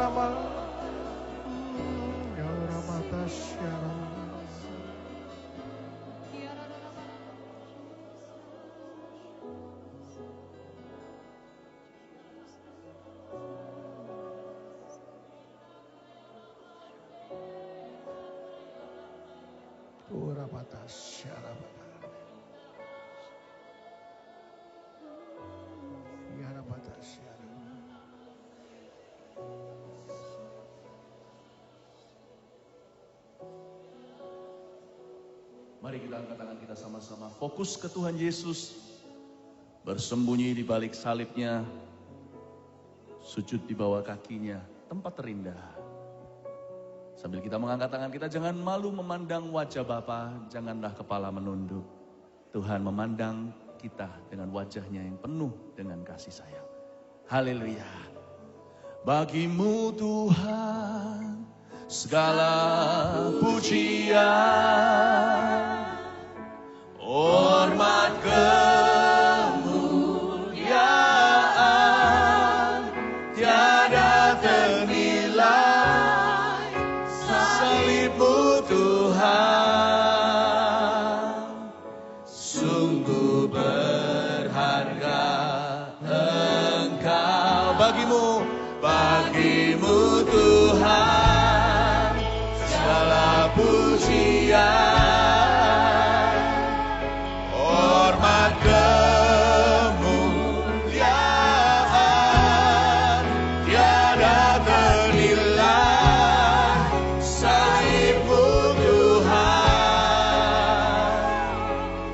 Rama. Ya Rama Tasyara. Ura Tasyara. Ya Rama Tasyara. Mari kita angkat tangan kita sama-sama. Fokus ke Tuhan Yesus. Bersembunyi di balik salibnya. Sujud di bawah kakinya. Tempat terindah. Sambil kita mengangkat tangan kita, jangan malu memandang wajah Bapa. Janganlah kepala menunduk. Tuhan memandang kita dengan wajahnya yang penuh dengan kasih sayang. Haleluya. Bagimu Tuhan segala pujian, hormat kemuliaan, tiada ternilai, salibmu Tuhan, sungguh berharga Engkau. Bagimu Tuhan segala pujian, hormat kemuliaan, tiada ternilai, salibmu Tuhan,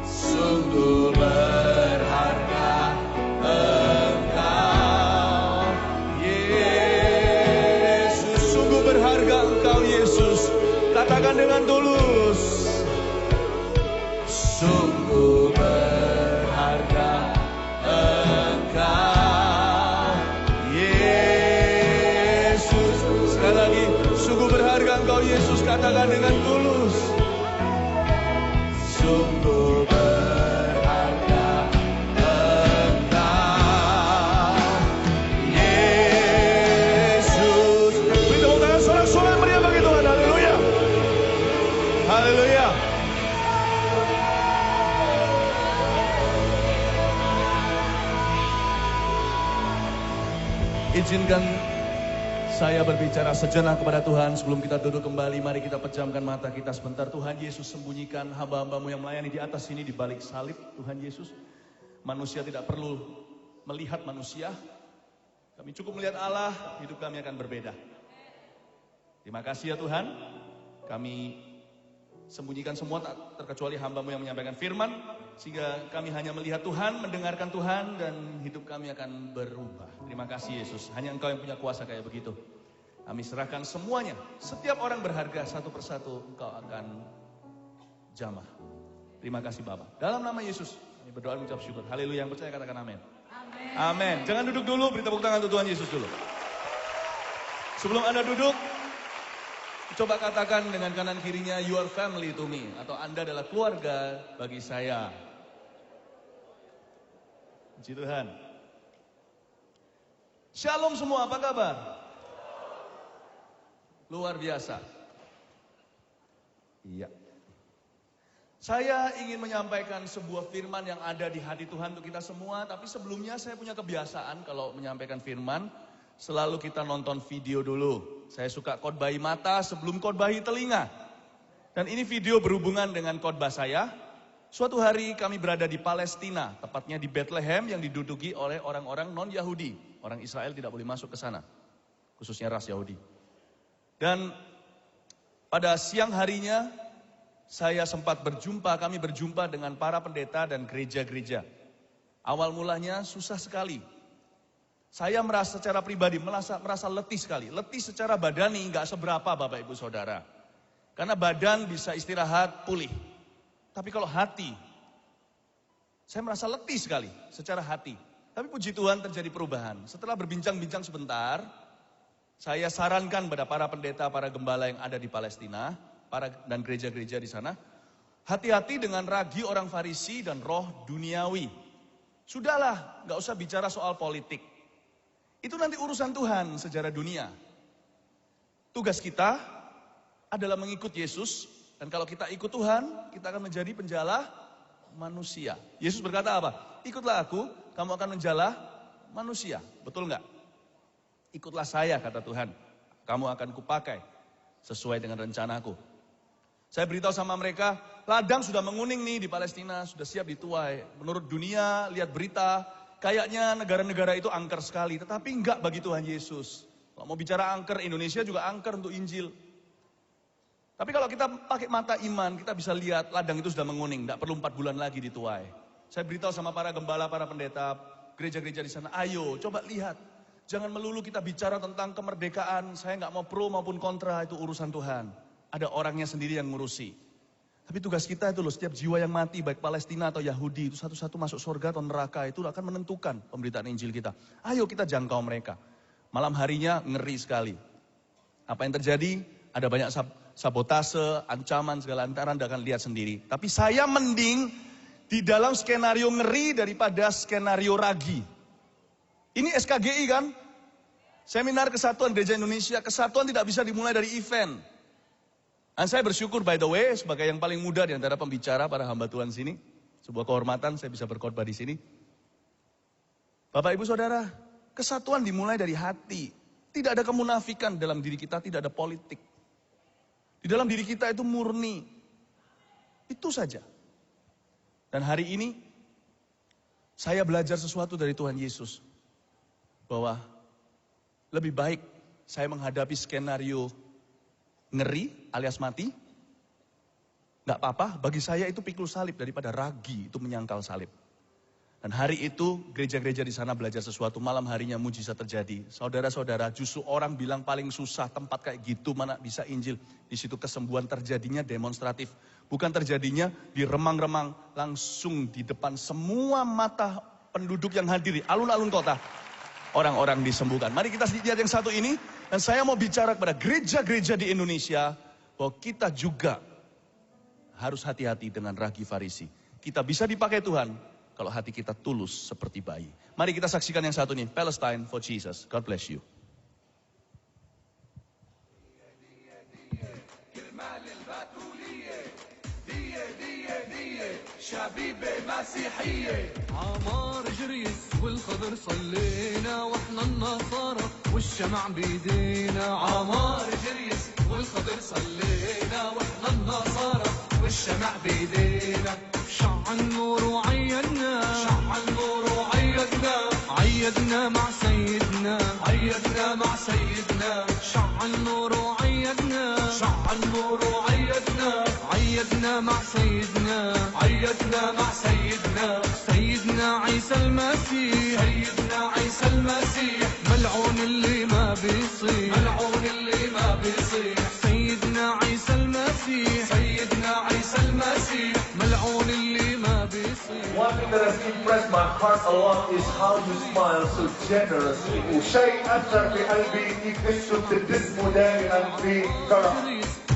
sungguh berharga Engkau, Yesus. Sungguh berharga Engkau, Yesus. Katakan dengan tulus. Sungguh berharga Engkau, Yesus. Sekali lagi, sungguh berharga Engkau, Yesus. Katakan dengan tulus. Sungguh berharga Engkau, Yesus. Beri tepuk tangan sorak-sorai meriah bagi Tuhan. Haleluya. Haleluya. Izinkan saya berbicara sejenak kepada Tuhan sebelum kita duduk kembali. Mari kita pejamkan mata kita sebentar. Tuhan Yesus, sembunyikan hamba-hambamu yang melayani di atas sini, di balik salib. Tuhan Yesus, manusia tidak perlu melihat manusia. Kami cukup melihat Allah, hidup kami akan berbeda. Terima kasih ya Tuhan. Kami sembunyikan semua tak terkecuali hamba-Mu yang menyampaikan firman, sehingga kami hanya melihat Tuhan, mendengarkan Tuhan, dan hidup kami akan berubah. Terima kasih Yesus, hanya Engkau yang punya kuasa kayak begitu. Kami serahkan semuanya, setiap orang berharga, satu persatu Engkau akan jamah. Terima kasih Bapa. Dalam nama Yesus, kami berdoa mengucap syukur. Haleluya, yang percaya katakan amin. Amin. Amin. Jangan duduk dulu, beri tepuk tangan untuk Tuhan Yesus dulu. Sebelum Anda duduk, coba katakan dengan kanan kirinya, you are family to me. Atau Anda adalah keluarga bagi saya. Puji Tuhan. Shalom semua, apa kabar? Luar biasa. Iya. Saya ingin menyampaikan sebuah firman yang ada di hati Tuhan untuk kita semua. Tapi sebelumnya saya punya kebiasaan kalau menyampaikan firman, selalu kita nonton video dulu. Saya suka khotbahi mata sebelum khotbahi telinga. Dan ini video berhubungan dengan khotbah saya. Suatu hari kami berada di Palestina, tepatnya di Bethlehem yang diduduki oleh orang-orang non-Yahudi. Orang Israel tidak boleh masuk ke sana, khususnya ras Yahudi. Dan pada siang harinya, kami berjumpa dengan para pendeta dan gereja-gereja. Awal mulanya susah sekali. Saya merasa secara pribadi, merasa letih sekali. Letih secara badani, nggak seberapa Bapak Ibu Saudara. Karena badan bisa istirahat, pulih. Tapi kalau hati, saya merasa letih sekali secara hati. Tapi puji Tuhan terjadi perubahan. Setelah berbincang-bincang sebentar, saya sarankan pada para pendeta, para gembala yang ada di Palestina, dan gereja-gereja di sana, hati-hati dengan ragi orang Farisi dan roh duniawi. Sudahlah, nggak usah bicara soal politik. Itu nanti urusan Tuhan sejarah dunia. Tugas kita adalah mengikut Yesus. Dan kalau kita ikut Tuhan, kita akan menjadi penjala manusia. Yesus berkata apa? Ikutlah aku, kamu akan menjala manusia. Betul nggak? Ikutlah saya, kata Tuhan. Kamu akan kupakai sesuai dengan rencanaku. Saya beritahu sama mereka, ladang sudah menguning nih di Palestina, sudah siap dituai. Menurut dunia, lihat berita, kayaknya negara-negara itu angker sekali. Tetapi enggak bagi Tuhan Yesus. Kalau mau bicara angker, Indonesia juga angker untuk Injil. Tapi kalau kita pakai mata iman, kita bisa lihat ladang itu sudah menguning, tidak perlu 4 bulan lagi dituai. Saya beritahu sama para gembala, para pendeta, gereja-gereja di sana, ayo coba lihat. Jangan melulu kita bicara tentang kemerdekaan, saya nggak mau pro maupun kontra, itu urusan Tuhan. Ada orangnya sendiri yang ngurusi. Tapi tugas kita itu loh, setiap jiwa yang mati, baik Palestina atau Yahudi, itu satu-satu masuk surga atau neraka, itu akan menentukan pemberitaan Injil kita. Ayo kita jangkau mereka. Malam harinya ngeri sekali. Apa yang terjadi? Ada banyak sabotase, ancaman, segala antara Anda akan lihat sendiri. Tapi saya mending di dalam skenario ngeri daripada skenario ragi. Ini SKGI kan? Seminar Kesatuan Gereja Indonesia. Kesatuan tidak bisa dimulai dari event. Dan saya bersyukur by the way, sebagai yang paling muda di antara pembicara para hamba Tuhan sini. Sebuah kehormatan saya bisa berkhotbah di sini. Bapak Ibu Saudara, kesatuan dimulai dari hati. Tidak ada kemunafikan dalam diri kita, tidak ada politik. Di dalam diri kita itu murni. Itu saja. Dan hari ini, saya belajar sesuatu dari Tuhan Yesus. Bahwa lebih baik saya menghadapi skenario ngeri alias mati. Gak apa-apa, bagi saya itu pikul salib daripada ragi itu menyangkal salib. Dan hari itu gereja-gereja di sana belajar sesuatu, malam harinya mujizat terjadi. Saudara-saudara, justru orang bilang paling susah tempat kayak gitu mana bisa Injil. Di situ kesembuhan terjadinya demonstratif. Bukan terjadinya di remang-remang, langsung di depan semua mata penduduk yang hadir di alun-alun kota. Orang-orang disembuhkan. Mari kita lihat yang satu ini. Dan saya mau bicara kepada gereja-gereja di Indonesia, bahwa kita juga harus hati-hati dengan ragi Farisi. Kita bisa dipakai Tuhan kalau hati kita tulus seperti bayi. Mari kita saksikan yang satu ini, Palestine for Jesus. God bless you. عمار جريس والخضر صلينا واحنا النصارى والشمع بيدينا. عمار جريس والخضر صلينا واحنا النصارى والشمع بيدينا. شع النور وعيدنا، شع النور وعيدنا، عيدنا مع سيدنا، عيدنا مع سيدنا. شع النور وعيدنا، شع النور وعيدنا، عيدنا مع سيدنا، عيدنا مع سيدنا. سيدنا عيسى المسيح، سيدنا عيسى المسيح، ملعون اللي ما بيصيح، ملعون اللي ما بيصيح. سيدنا عيسى المسيح، سيدنا عيسى المسيح، ملعون اللي ما بيصيح. One thing that has impressed my heart a lot is how you smile so generously. وشيء أثر في قلبي إنك تشوف الجسم دائما في فرح.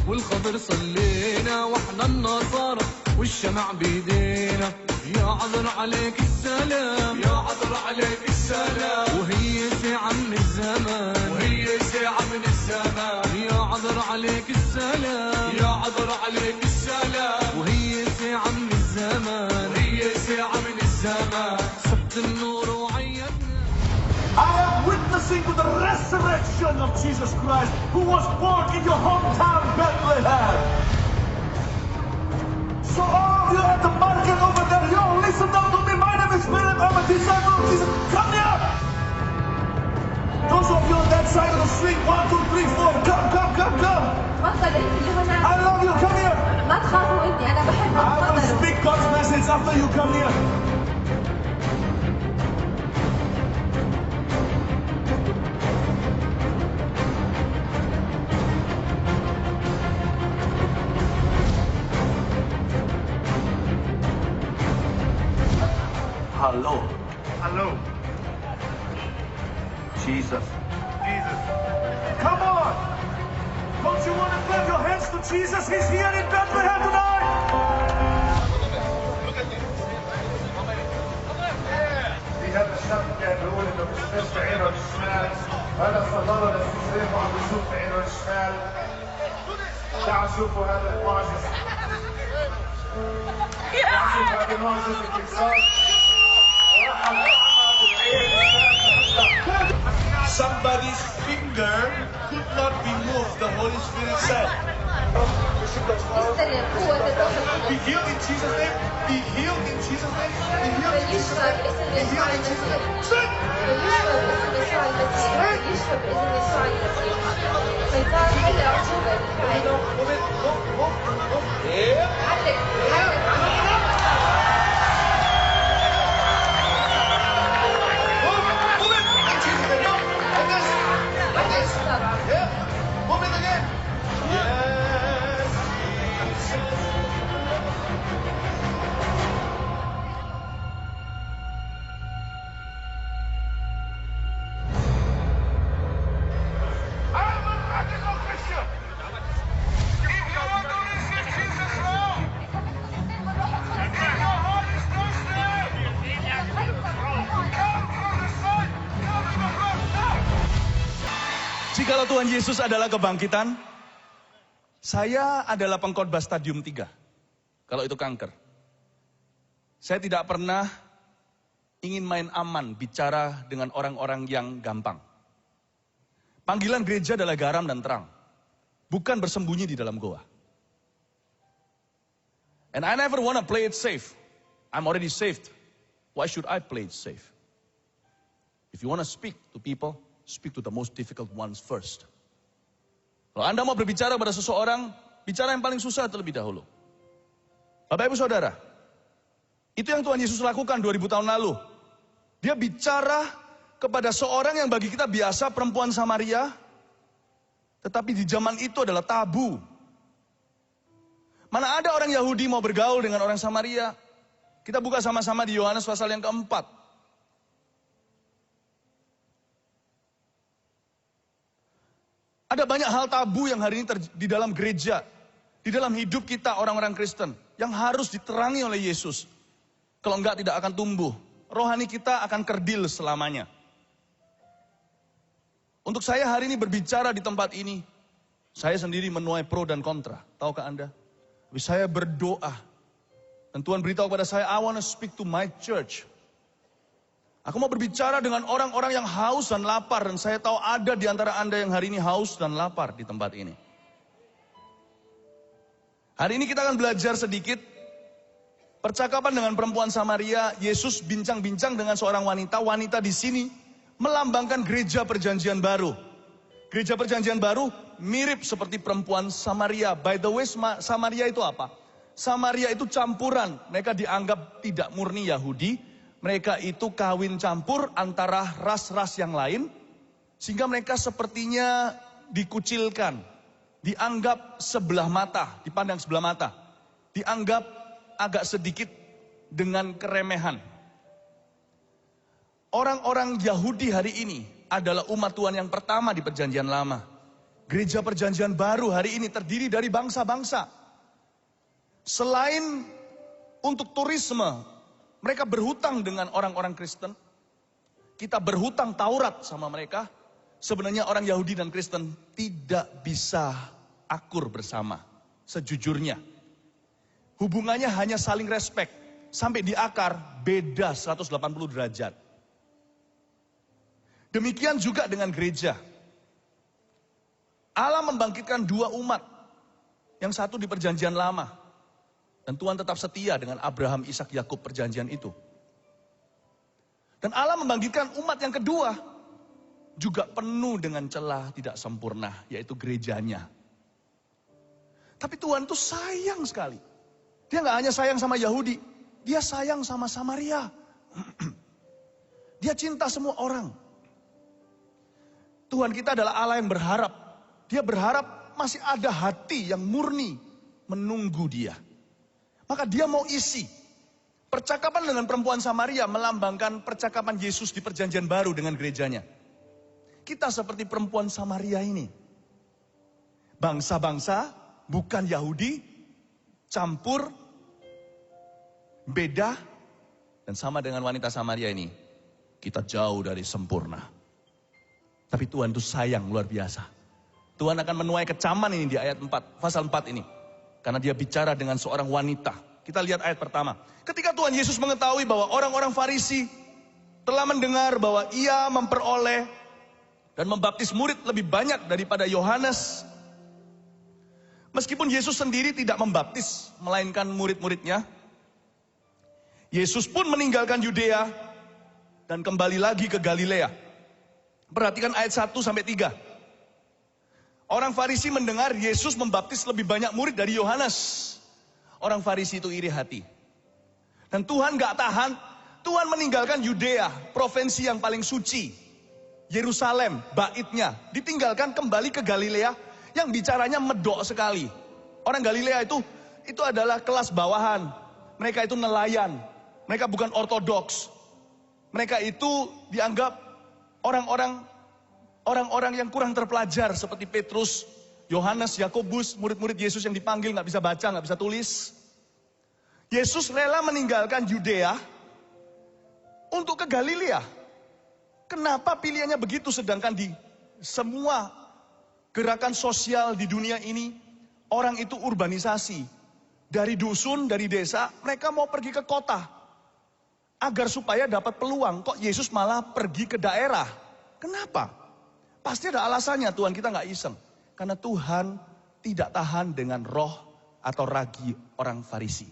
والخضر صلينا واحنا النصارى والشمع بيدينا. يا عذر عليك السلام، يا عذر عليك السلام. وهي ساعة من الزمان، وهي ساعة من الزمان. يا عذر عليك السلام، يا عذر عليك السلام. وهي ساعة من الزمان، وهي ساعة من الزمان. سبت النور وعيدنا. I am witnessing to the resurrection of Jesus Christ, who was born in your hometown, Bethlehem. So all of you at the market over there, yo, listen down to me. My name is Philip. I'm a disciple of Jesus. Come here. Those of you on that side of the street, 1, 2, 3, 4. Come. تفضل انت اللي هنا. I love you. Come here. ما تخافوا اني انا بحبك. I will تفضلوا. speak God's message after you come here. Halo, Hello. Jesus. Jesus. Come on! Don't you want to clap your hands to Jesus? He's here in Bethlehem tonight! في هذا الشاب كان بيقول انه مش في عينه الشمال هذا صدرنا الاستسلام وعم بشوف بعينه الشمال. تعالوا شوفوا هذا المعجزة. تعالوا شوفوا هذه المعجزة كيف صار. Somebody's finger could not be moved, the Holy Spirit said. استلم قوة الروح Be القدس. healed in Jesus' name. Be healed in Jesus' name. Be healed in Jesus' فليشفى name. باسم Be يسوع healed in Jesus' المسيح. name. فليشفى باسم يسوع المسيح. فليشفى باسم يسوع المسيح. فيصير حل أعجوبة للحياة. علق Move it again. Yes. I'm a radical Christian. If you want to receive Jesus now, if your heart is thirsty, come from the side, come to the front now. Jikalau Tuhan Yesus adalah kebangkitan, saya adalah pengkhotbah stadium 3. Kalau itu kanker. Saya tidak pernah ingin main aman bicara dengan orang-orang yang gampang. Panggilan gereja adalah garam dan terang. Bukan bersembunyi di dalam goa. And I never want to play it safe. I'm already saved. Why should I play it safe? If you want to speak to people, speak to the most difficult ones first. Kalau Anda mau berbicara pada seseorang, bicara yang paling susah terlebih dahulu. Bapak Ibu Saudara, itu yang Tuhan Yesus lakukan 2000 tahun lalu. Dia bicara kepada seorang yang bagi kita biasa, perempuan Samaria, tetapi di zaman itu adalah tabu. Mana ada orang Yahudi mau bergaul dengan orang Samaria? Kita buka sama-sama di Yohanes pasal yang keempat. Ada banyak hal tabu yang hari ini di dalam gereja, di dalam hidup kita orang-orang Kristen, yang harus diterangi oleh Yesus. Kalau enggak tidak akan tumbuh, rohani kita akan kerdil selamanya. Untuk saya hari ini berbicara di tempat ini, saya sendiri menuai pro dan kontra, tahukah Anda? Tapi saya berdoa, dan Tuhan beritahu kepada saya, I want to speak to my church. Aku mau berbicara dengan orang-orang yang haus dan lapar, dan saya tahu ada di antara Anda yang hari ini haus dan lapar di tempat ini. Hari ini kita akan belajar sedikit percakapan dengan perempuan Samaria. Yesus bincang-bincang dengan seorang wanita. Wanita di sini melambangkan gereja perjanjian baru. Gereja perjanjian baru mirip seperti perempuan Samaria. By the way, Samaria itu apa? Samaria itu campuran. Mereka dianggap tidak murni Yahudi. Mereka itu kawin campur antara ras-ras yang lain, sehingga mereka sepertinya dikucilkan, dianggap sebelah mata, dipandang sebelah mata, dianggap agak sedikit dengan keremehan. Orang-orang Yahudi hari ini adalah umat Tuhan yang pertama di perjanjian lama. Gereja perjanjian baru hari ini terdiri dari bangsa-bangsa. Selain untuk turisme, mereka berhutang dengan orang-orang Kristen. Kita berhutang Taurat sama mereka. Sebenarnya orang Yahudi dan Kristen tidak bisa akur bersama. Sejujurnya. Hubungannya hanya saling respek. Sampai di akar beda 180 derajat. Demikian juga dengan gereja. Allah membangkitkan dua umat. Yang satu di perjanjian lama. Dan Tuhan tetap setia dengan Abraham, Ishak, Yakub perjanjian itu. Dan Allah membangkitkan umat yang kedua. Juga penuh dengan celah tidak sempurna, yaitu gerejanya. Tapi Tuhan itu sayang sekali. Dia gak hanya sayang sama Yahudi. Dia sayang sama Samaria. Dia cinta semua orang. Tuhan kita adalah Allah yang berharap. Dia berharap masih ada hati yang murni menunggu dia. Maka dia mau isi. Percakapan dengan perempuan Samaria melambangkan percakapan Yesus di perjanjian baru dengan gerejanya. Kita seperti perempuan Samaria ini. Bangsa-bangsa, bukan Yahudi, campur, beda, dan sama dengan wanita Samaria ini. Kita jauh dari sempurna. Tapi Tuhan itu sayang luar biasa. Tuhan akan menuai kecaman ini di ayat 4, pasal 4 ini. Karena dia bicara dengan seorang wanita. Kita lihat ayat pertama. Ketika Tuhan Yesus mengetahui bahwa orang-orang Farisi telah mendengar bahwa ia memperoleh dan membaptis murid lebih banyak daripada Yohanes. Meskipun Yesus sendiri tidak membaptis, melainkan murid-muridnya. Yesus pun meninggalkan Yudea dan kembali lagi ke Galilea. Perhatikan ayat 1-3. Orang Farisi mendengar Yesus membaptis lebih banyak murid dari Yohanes. Orang Farisi itu iri hati. Dan Tuhan gak tahan, Tuhan meninggalkan Yudea, provinsi yang paling suci. Yerusalem, baitnya, ditinggalkan kembali ke Galilea yang bicaranya medok sekali. Orang Galilea itu adalah kelas bawahan. Mereka itu nelayan. Mereka bukan ortodoks. Mereka itu dianggap orang-orang yang kurang terpelajar seperti Petrus, Yohanes, Yakobus, murid-murid Yesus yang dipanggil nggak bisa baca, nggak bisa tulis. Yesus rela meninggalkan Yudea untuk ke Galilea. Kenapa pilihannya begitu sedangkan di semua gerakan sosial di dunia ini, orang itu urbanisasi. Dari dusun, dari desa, mereka mau pergi ke kota. Agar supaya dapat peluang, kok Yesus malah pergi ke daerah. Kenapa? Pasti ada alasannya, Tuhan kita nggak iseng. Karena Tuhan tidak tahan dengan roh atau ragi orang Farisi.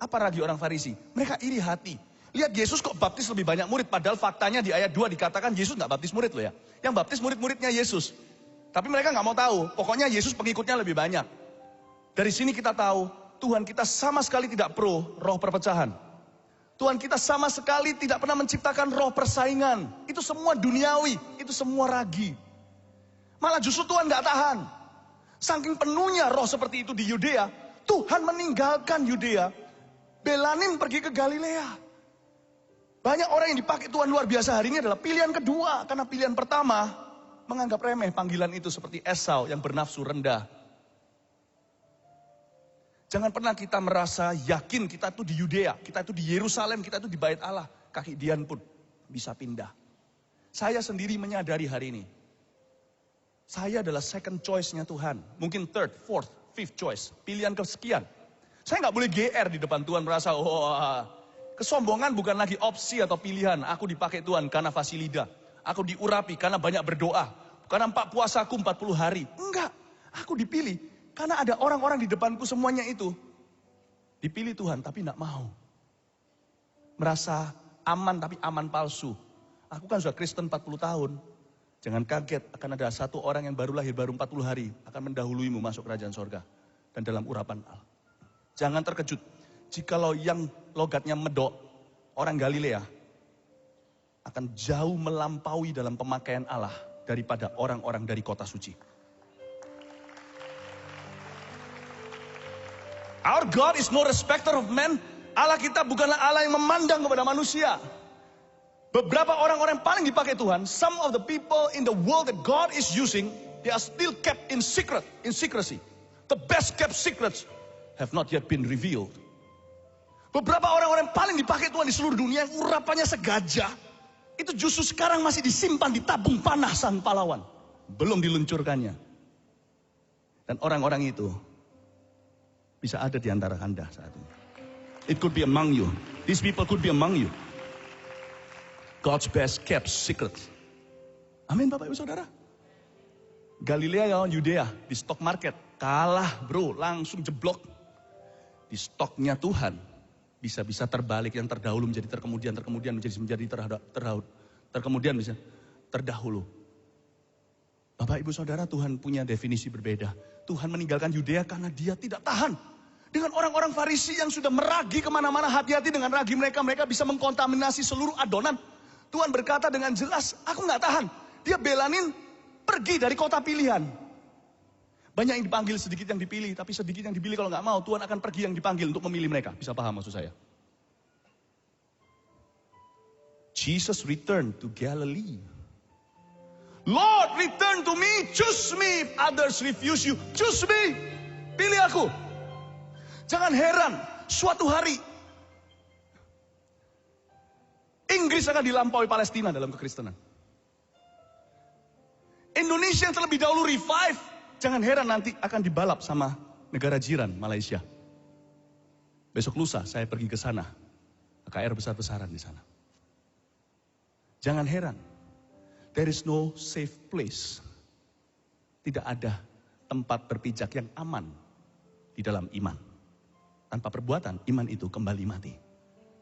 Apa ragi orang Farisi? Mereka iri hati. Lihat Yesus kok baptis lebih banyak murid, padahal faktanya di ayat 2 dikatakan Yesus nggak baptis murid loh ya. Yang baptis murid-muridnya Yesus. Tapi mereka nggak mau tahu, pokoknya Yesus pengikutnya lebih banyak. Dari sini kita tahu, Tuhan kita sama sekali tidak pro roh perpecahan. Tuhan kita sama sekali tidak pernah menciptakan roh persaingan. Itu semua duniawi, itu semua ragi. Malah justru Tuhan nggak tahan. Saking penuhnya roh seperti itu di Yudea, Tuhan meninggalkan Yudea, belanin pergi ke Galilea. Banyak orang yang dipakai Tuhan luar biasa hari ini adalah pilihan kedua. Karena pilihan pertama menganggap remeh panggilan itu seperti Esau yang bernafsu rendah. Jangan pernah kita merasa yakin kita itu di Yudea, kita itu di Yerusalem, kita itu di Bait Allah. Kaki Dian pun bisa pindah. Saya sendiri menyadari hari ini, saya adalah second choice-nya Tuhan. Mungkin third, fourth, fifth choice. Pilihan kesekian. Saya nggak boleh GR di depan Tuhan merasa, kesombongan bukan lagi opsi atau pilihan. Aku dipakai Tuhan karena fasilida. Aku diurapi karena banyak berdoa. Karena puasaku 40 hari. Enggak, aku dipilih. Karena ada orang-orang di depanku semuanya itu. Dipilih Tuhan tapi enggak mau. Merasa aman tapi aman palsu. Aku kan sudah Kristen 40 tahun. Jangan kaget akan ada satu orang yang baru lahir baru 40 hari. Akan mendahuluimu masuk kerajaan sorga. Dan dalam urapan Allah. Jangan terkejut. Jikalau yang logatnya medok, orang Galilea akan jauh melampaui dalam pemakaian Allah daripada orang-orang dari kota suci. Our God is no respecter of men. Allah kita bukanlah Allah yang memandang kepada manusia. Beberapa orang-orang yang paling dipakai Tuhan, some of the people in the world that God is using, they are still kept in secret, in secrecy. The best kept secrets have not yet been revealed. Beberapa orang-orang yang paling dipakai Tuhan di seluruh dunia yang urapannya segajah, itu justru sekarang masih disimpan di tabung panah sang pahlawan. Belum diluncurkannya. Dan orang-orang itu bisa ada di antara Anda saat ini. It could be among you. These people could be among you. God's best kept secret. Amin Bapak Ibu Saudara. Galilea lawan Yudea di stock market. Kalah bro, langsung jeblok. Di stoknya Tuhan. Bisa-bisa terbalik, yang terdahulu menjadi terkemudian menjadi terkemudian bisa terdahulu. Bapak Ibu Saudara, Tuhan punya definisi berbeda. Tuhan meninggalkan Yudea karena dia tidak tahan dengan orang-orang Farisi yang sudah meragi kemana-mana. Hati-hati dengan ragi mereka, mereka bisa mengkontaminasi seluruh adonan. Tuhan berkata dengan jelas, aku nggak tahan. Dia belanin pergi dari kota pilihan. Banyak yang dipanggil, sedikit yang dipilih. Tapi sedikit yang dipilih kalau nggak mau, Tuhan akan pergi yang dipanggil untuk memilih mereka. Bisa paham maksud saya? Jesus returned to Galilee. Lord, return to me, choose me. If others refuse you, choose me. Pilih aku. Jangan heran, suatu hari Inggris akan dilampaui Palestina dalam kekristenan. Indonesia yang terlebih dahulu revive, jangan heran nanti akan dibalap sama negara jiran Malaysia. Besok lusa saya pergi ke sana. KR besar-besaran di sana. Jangan heran. There is no safe place. Tidak ada tempat berpijak yang aman di dalam iman. Tanpa perbuatan, iman itu kembali mati.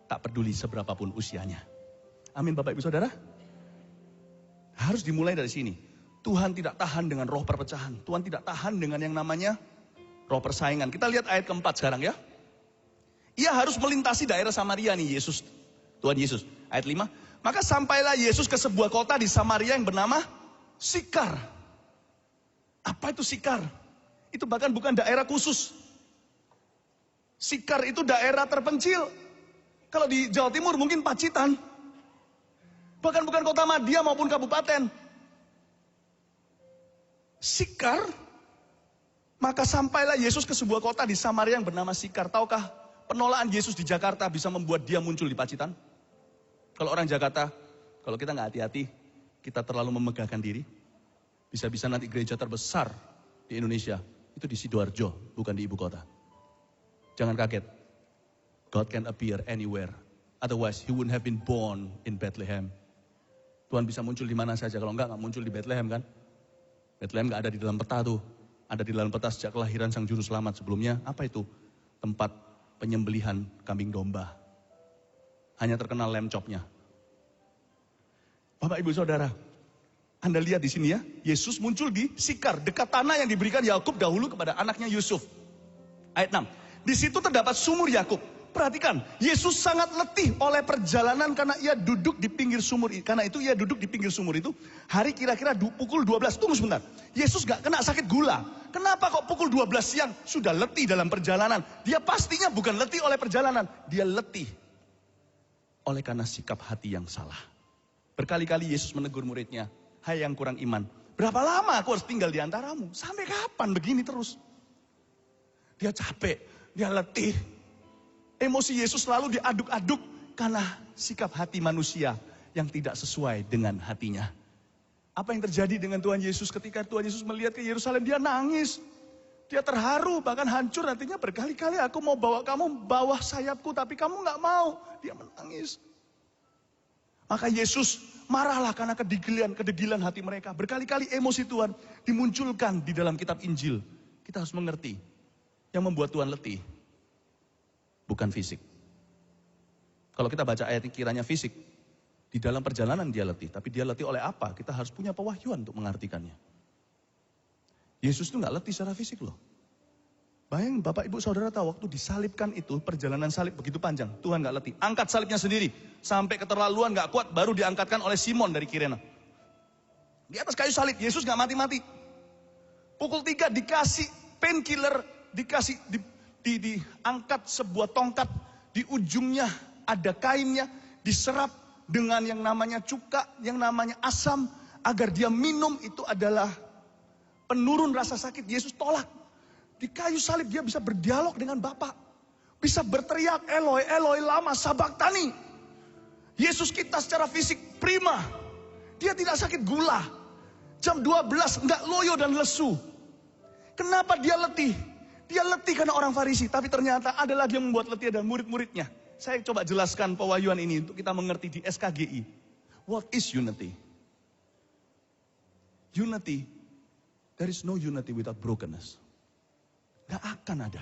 Tak peduli seberapapun usianya. Amin Bapak Ibu Saudara. Harus dimulai dari sini. Tuhan tidak tahan dengan roh perpecahan. Tuhan tidak tahan dengan yang namanya roh persaingan. Kita lihat ayat keempat sekarang ya. Ia harus melintasi daerah Samaria nih Yesus. Tuhan Yesus. Ayat 5. Maka sampailah Yesus ke sebuah kota di Samaria yang bernama Sikar. Apa itu Sikar? Itu bahkan bukan daerah khusus. Sikar itu daerah terpencil. Kalau di Jawa Timur mungkin Pacitan. Bahkan bukan kota madya maupun kabupaten. Sikar. Maka sampailah Yesus ke sebuah kota di Samaria yang bernama Sikar. Tahukah penolakan Yesus di Jakarta bisa membuat dia muncul di Pacitan? Kalau orang Jakarta, kalau kita nggak hati-hati, kita terlalu memegahkan diri. Bisa-bisa nanti gereja terbesar di Indonesia itu di Sidoarjo, bukan di ibu kota. Jangan kaget. God can appear anywhere. Otherwise, he wouldn't have been born in Bethlehem. Tuhan bisa muncul di mana saja. Kalau nggak muncul di Bethlehem kan? Bethlehem nggak ada di dalam peta tuh. Ada di dalam peta sejak kelahiran Sang Juru Selamat. Sebelumnya, apa itu? Tempat penyembelihan kambing domba. Hanya terkenal lamb chop-nya. Bapak Ibu Saudara, Anda lihat di sini ya, Yesus muncul di Sikar, dekat tanah yang diberikan Yakub dahulu kepada anaknya Yusuf. Ayat 6. Di situ terdapat sumur Yakub. Perhatikan, Yesus sangat letih oleh perjalanan karena ia duduk di pinggir sumur. Karena itu ia duduk di pinggir sumur itu hari kira-kira pukul 12. Tunggu sebentar. Yesus gak kena sakit gula. Kenapa kok pukul 12 siang sudah letih dalam perjalanan? Dia pastinya bukan letih oleh perjalanan. Dia letih oleh karena sikap hati yang salah. Berkali-kali Yesus menegur muridnya, hai yang kurang iman, berapa lama aku harus tinggal di antaramu? Sampai kapan begini terus? Dia capek, dia letih. Emosi Yesus selalu diaduk-aduk karena sikap hati manusia yang tidak sesuai dengan hatinya. Apa yang terjadi dengan Tuhan Yesus ketika Tuhan Yesus melihat ke Yerusalem? Dia nangis, dia terharu, bahkan hancur hatinya. Berkali-kali aku mau bawa kamu bawah sayapku, tapi kamu gak mau. Dia menangis. Maka Yesus marahlah karena kedegilan hati mereka. Berkali-kali emosi Tuhan dimunculkan di dalam kitab Injil. Kita harus mengerti, yang membuat Tuhan letih bukan fisik. Kalau kita baca ayat ini kiranya fisik, di dalam perjalanan dia letih. Tapi dia letih oleh apa? Kita harus punya pewahyuan untuk mengartikannya. Yesus itu gak letih secara fisik loh. Bayangin Bapak Ibu Saudara tahu waktu disalibkan itu, perjalanan salib begitu panjang. Tuhan gak letih. Angkat salibnya sendiri. Sampai keterlaluan gak kuat, baru diangkatkan oleh Simon dari Kirena. Di atas kayu salib, Yesus gak mati-mati. Pukul 3 dikasih painkiller, dikasih diangkat sebuah tongkat. Di ujungnya ada kainnya, diserap dengan yang namanya cuka, yang namanya asam. Agar dia minum, itu adalah penurun rasa sakit. Yesus tolak. Di kayu salib dia bisa berdialog dengan Bapa. Bisa berteriak, Eloi, Eloi, lama sabaktani. Yesus kita secara fisik prima. Dia tidak sakit gula. Jam 12 enggak loyo dan lesu. Kenapa dia letih? Dia letih karena orang Farisi. Tapi ternyata ada lagi yang membuat letih, dan murid-muridnya. Saya coba jelaskan pewahyuan ini untuk kita mengerti di SKGI. What is unity? Unity, there is no unity without brokenness. Gak akan ada.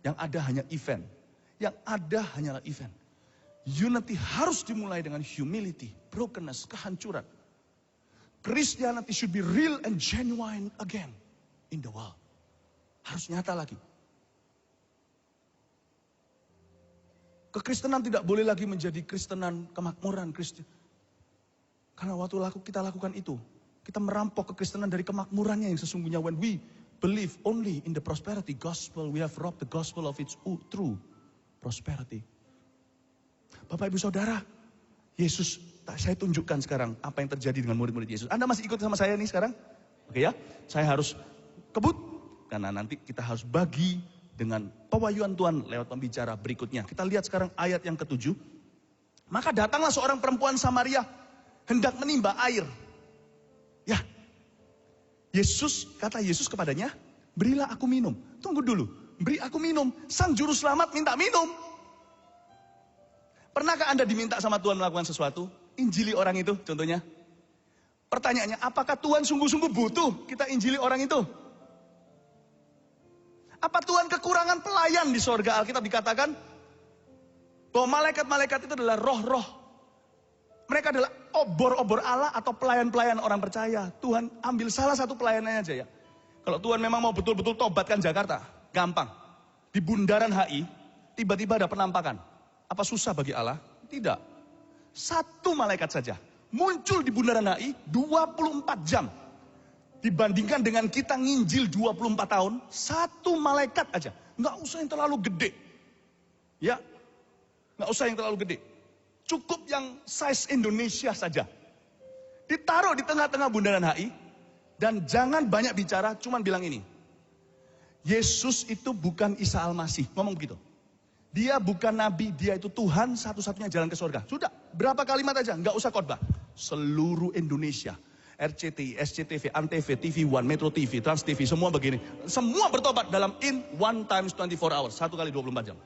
Yang ada hanya event. Yang ada hanyalah event. Unity harus dimulai dengan humility, brokenness, kehancuran. Christianity should be real and genuine again in the world. Harus nyata lagi. Kekristenan tidak boleh lagi menjadi kristenan kemakmuran Kristen. Karena waktu kita lakukan itu, kita merampok kekristenan dari kemakmurannya yang sesungguhnya. When we believe only in the prosperity gospel, we have robbed the gospel of its true prosperity. Bapak Ibu Saudara, Yesus, saya tunjukkan sekarang apa yang terjadi dengan murid-murid Yesus. Anda masih ikut sama saya nih sekarang? Oke ya, saya harus kebut, karena nanti kita harus bagi dengan pewahyuan Tuhan lewat pembicara berikutnya. Kita lihat sekarang ayat yang ke-7. Maka datanglah seorang perempuan Samaria hendak menimba air. Kata Yesus kepadanya, berilah aku minum. Tunggu dulu, beri aku minum. Sang juru selamat minta minum. Pernahkah Anda diminta sama Tuhan melakukan sesuatu? Injili orang itu contohnya. Pertanyaannya, apakah Tuhan sungguh-sungguh butuh kita injili orang itu? Apa Tuhan kekurangan pelayan di sorga? Alkitab dikatakan bahwa malaikat-malaikat itu adalah roh-roh. Mereka adalah obor-obor Allah atau pelayan-pelayan orang percaya. Tuhan ambil salah satu pelayanannya aja ya. Kalau Tuhan memang mau betul-betul tobatkan Jakarta, gampang. Di bundaran HI, tiba-tiba ada penampakan. Apa susah bagi Allah? Tidak. Satu malaikat saja muncul di bundaran HI 24 jam. Dibandingkan dengan kita nginjil 24 tahun, satu malaikat aja. Nggak usah yang terlalu gede. Ya, nggak usah yang terlalu gede. Cukup yang size Indonesia saja. Ditaruh di tengah-tengah bundaran HI. Dan jangan banyak bicara, cuman bilang ini. Yesus itu bukan Isa Al-Masih. Ngomong begitu. Dia bukan nabi, dia itu Tuhan satu-satunya jalan ke surga. Sudah, berapa kalimat aja, nggak usah khotbah. Seluruh Indonesia, RCTI, SCTV, Antv, TV One, Metro TV, Trans TV, semua begini. Semua bertobat dalam in 1 times 24 hours, 1 kali 24 jam.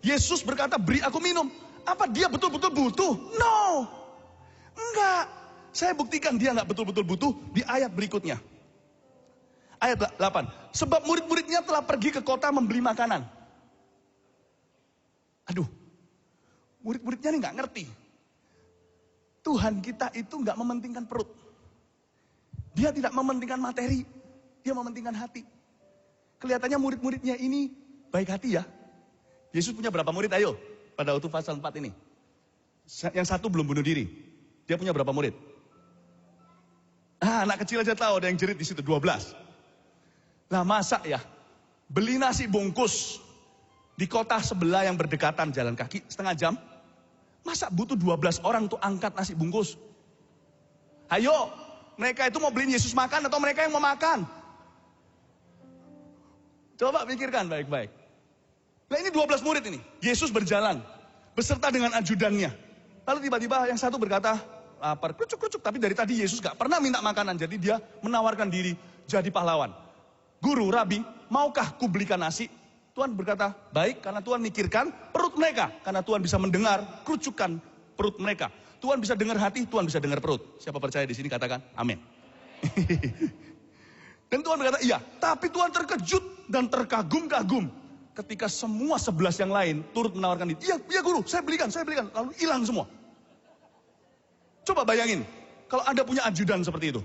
Yesus berkata, beri aku minum. Apa dia betul-betul butuh? No, enggak. Saya buktikan dia nggak betul-betul butuh di ayat berikutnya. Ayat 8. Sebab murid-muridnya telah pergi ke kota membeli makanan. Aduh, murid-muridnya ini nggak ngerti. Tuhan kita itu nggak mementingkan perut. Dia tidak mementingkan materi, dia mementingkan hati. Kelihatannya murid-muridnya ini baik hati ya. Yesus punya berapa murid? Ayo, pada waktu pasal 4 ini. Yang satu belum bunuh diri. Dia punya berapa murid? Anak kecil aja tahu ada yang jerit di situ 12. Nah masa ya, beli nasi bungkus di kota sebelah yang berdekatan jalan kaki setengah jam. Masa butuh 12 orang untuk angkat nasi bungkus? Ayo, mereka itu mau beliin Yesus makan atau mereka yang mau makan? Coba pikirkan baik-baik. Nah ini 12 murid ini. Yesus berjalan beserta dengan ajudannya. Lalu tiba-tiba yang satu berkata, lapar, kerucuk-kerucuk. Tapi dari tadi Yesus gak pernah minta makanan. Jadi dia menawarkan diri jadi pahlawan. Guru, Rabi, maukah ku belikan nasi? Tuhan berkata, baik, karena Tuhan mikirkan perut mereka. Karena Tuhan bisa mendengar kerucukan perut mereka. Tuhan bisa dengar hati, Tuhan bisa dengar perut. Siapa percaya di sini katakan, amin. Dan Tuhan berkata, iya. Tapi Tuhan terkejut dan terkagum-kagum. Ketika semua 11 yang lain turut menawarkan diri. Iya guru, saya belikan. Lalu hilang semua. Coba bayangin, kalau Anda punya ajudan seperti itu.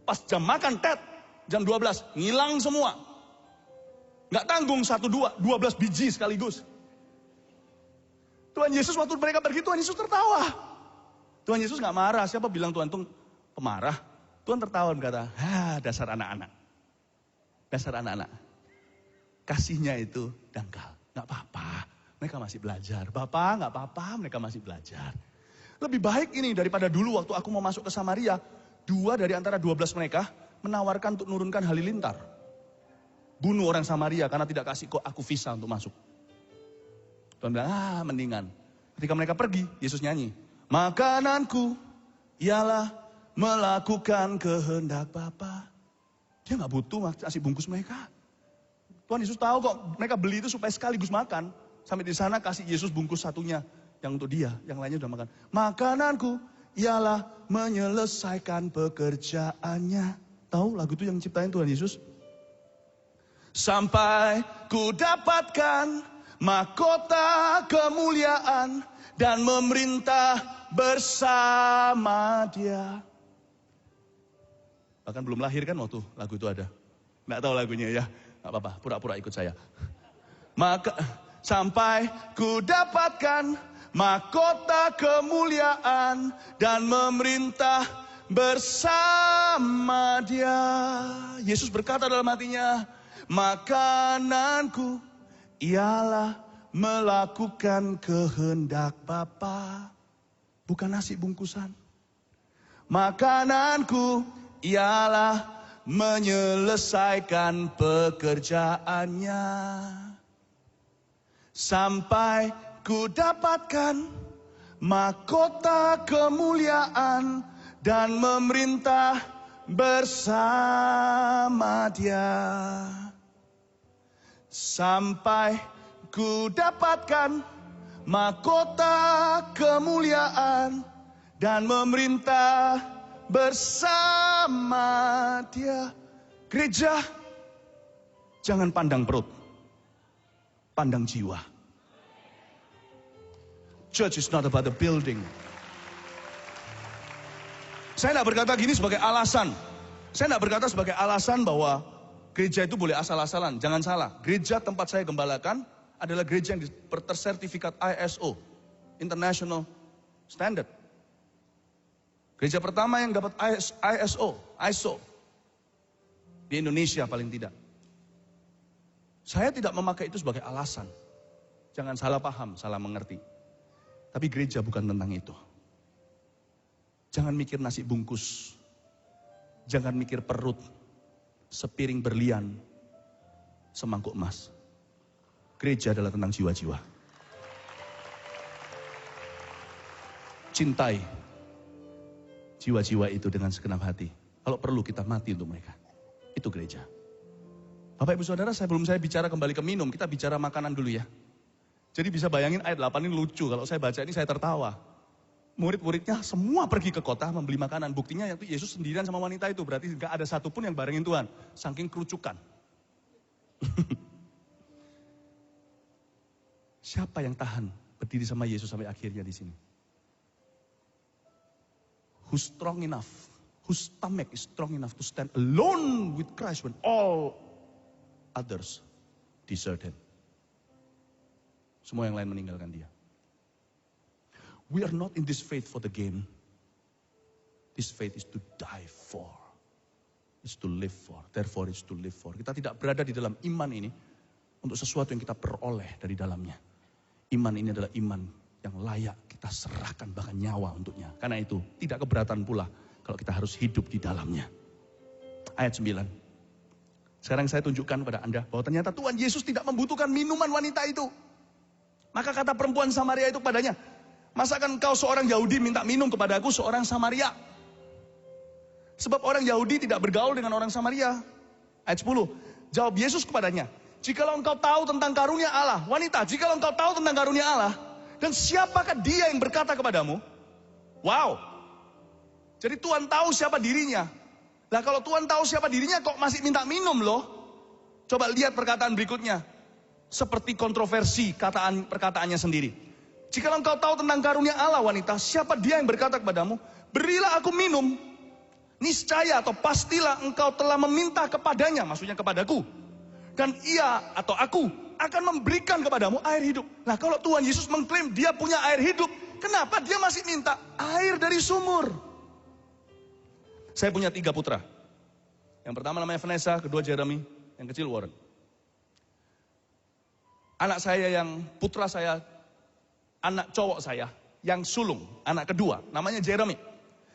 Pas jam makan, jam 12, ngilang semua. Nggak tanggung 1, 2, 12 biji sekaligus. Tuhan Yesus waktu mereka pergi, Tuhan Yesus tertawa. Tuhan Yesus nggak marah, siapa bilang Tuhan itu pemarah? Tuhan tertawa dan berkata, dasar anak-anak. Dasar anak-anak. Kasihnya itu dangkal. Nggak apa-apa, mereka masih belajar. Bapak, nggak apa-apa, mereka masih belajar. Lebih baik ini daripada dulu waktu aku mau masuk ke Samaria. 2 dari antara 12 mereka menawarkan untuk nurunkan halilintar. Bunuh orang Samaria karena tidak kasih kok aku visa untuk masuk. Tuhan bilang, mendingan. Ketika mereka pergi, Yesus nyanyi. Makananku ialah melakukan kehendak Bapa. Dia gak butuh nasi bungkus mereka. Tuhan Yesus tahu kok mereka beli itu supaya sekaligus makan. Sampai di sana kasih Yesus bungkus satunya. Yang untuk dia, yang lainnya udah makan. Makananku ialah menyelesaikan pekerjaannya. Tahu lagu itu yang ciptain Tuhan Yesus? Sampai ku dapatkan mahkota kemuliaan dan memerintah bersama Dia. Bahkan belum lahir kan waktu lagu itu ada. Nggak tahu lagunya ya, nggak apa-apa, pura-pura ikut saya. Maka sampai ku dapatkan mahkota kemuliaan dan memerintah bersama Dia. Yesus berkata dalam hatinya, makananku ialah melakukan kehendak Bapa, bukan nasi bungkusan. Makananku ialah menyelesaikan pekerjaannya. Sampai ku dapatkan mahkota kemuliaan dan memerintah bersama Dia sampai ku dapatkan mahkota kemuliaan dan memerintah bersama Dia. Gereja, jangan pandang perut, pandang jiwa. Church is not about the building. Saya tidak berkata gini sebagai alasan. Saya tidak berkata sebagai alasan bahwa gereja itu boleh asal-asalan. Jangan salah, gereja tempat saya gembalakan adalah gereja yang tersertifikat ISO, International Standard. Gereja pertama yang dapat ISO di Indonesia paling tidak. Saya tidak memakai itu sebagai alasan. Jangan salah paham, salah mengerti. Tapi gereja bukan tentang itu. Jangan mikir nasi bungkus. Jangan mikir perut, sepiring berlian, semangkuk emas. Gereja adalah tentang jiwa-jiwa. Cintai jiwa-jiwa itu dengan segenap hati. Kalau perlu kita mati untuk mereka. Itu gereja. Bapak Ibu Saudara, sebelum saya bicara kembali ke minum, kita bicara makanan dulu ya. Jadi bisa bayangin ayat 8 ini lucu. Kalau saya baca ini saya tertawa. Murid-muridnya semua pergi ke kota membeli makanan. Buktinya itu Yesus sendirian sama wanita itu. Berarti gak ada satupun yang barengin Tuhan. Saking kerucukan. Siapa yang tahan berdiri sama Yesus sampai akhirnya di sini? Who's strong enough? Whose stomach is strong enough to stand alone with Christ when all others desert him? Semua yang lain meninggalkan dia. We are not in this faith for the game. This faith is to die for. It's to live for. Therefore it's to live for. Kita tidak berada di dalam iman ini untuk sesuatu yang kita peroleh dari dalamnya. Iman ini adalah iman yang layak kita serahkan bahkan nyawa untuknya. Karena itu tidak keberatan pula kalau kita harus hidup di dalamnya. Ayat 9. Sekarang saya tunjukkan pada Anda bahwa ternyata Tuhan Yesus tidak membutuhkan minuman wanita itu. Maka kata perempuan Samaria itu padanya, masakan engkau seorang Yahudi minta minum kepadaku seorang Samaria? Sebab orang Yahudi tidak bergaul dengan orang Samaria. Ayat 10. Jawab Yesus kepadanya, jikalau engkau tahu tentang karunia Allah, wanita, jikalau engkau tahu tentang karunia Allah, dan siapakah dia yang berkata kepadamu? Wow. Jadi Tuhan tahu siapa dirinya. Lah kalau Tuhan tahu siapa dirinya kok masih minta minum loh? Coba lihat perkataan berikutnya. Seperti kontroversi perkataannya sendiri. Jikalau engkau tahu tentang karunia Allah, wanita, siapa dia yang berkata kepadamu, berilah aku minum. Niscaya atau pastilah engkau telah meminta kepadanya, maksudnya kepadaku. Dan ia atau aku akan memberikan kepadamu air hidup. Nah kalau Tuhan Yesus mengklaim dia punya air hidup, kenapa dia masih minta air dari sumur? Saya punya 3 putra. Yang pertama namanya Vanessa, kedua Jeremy, yang kecil Warren. Anak saya yang putra saya, anak cowok saya, yang sulung, anak kedua, namanya Jeremy.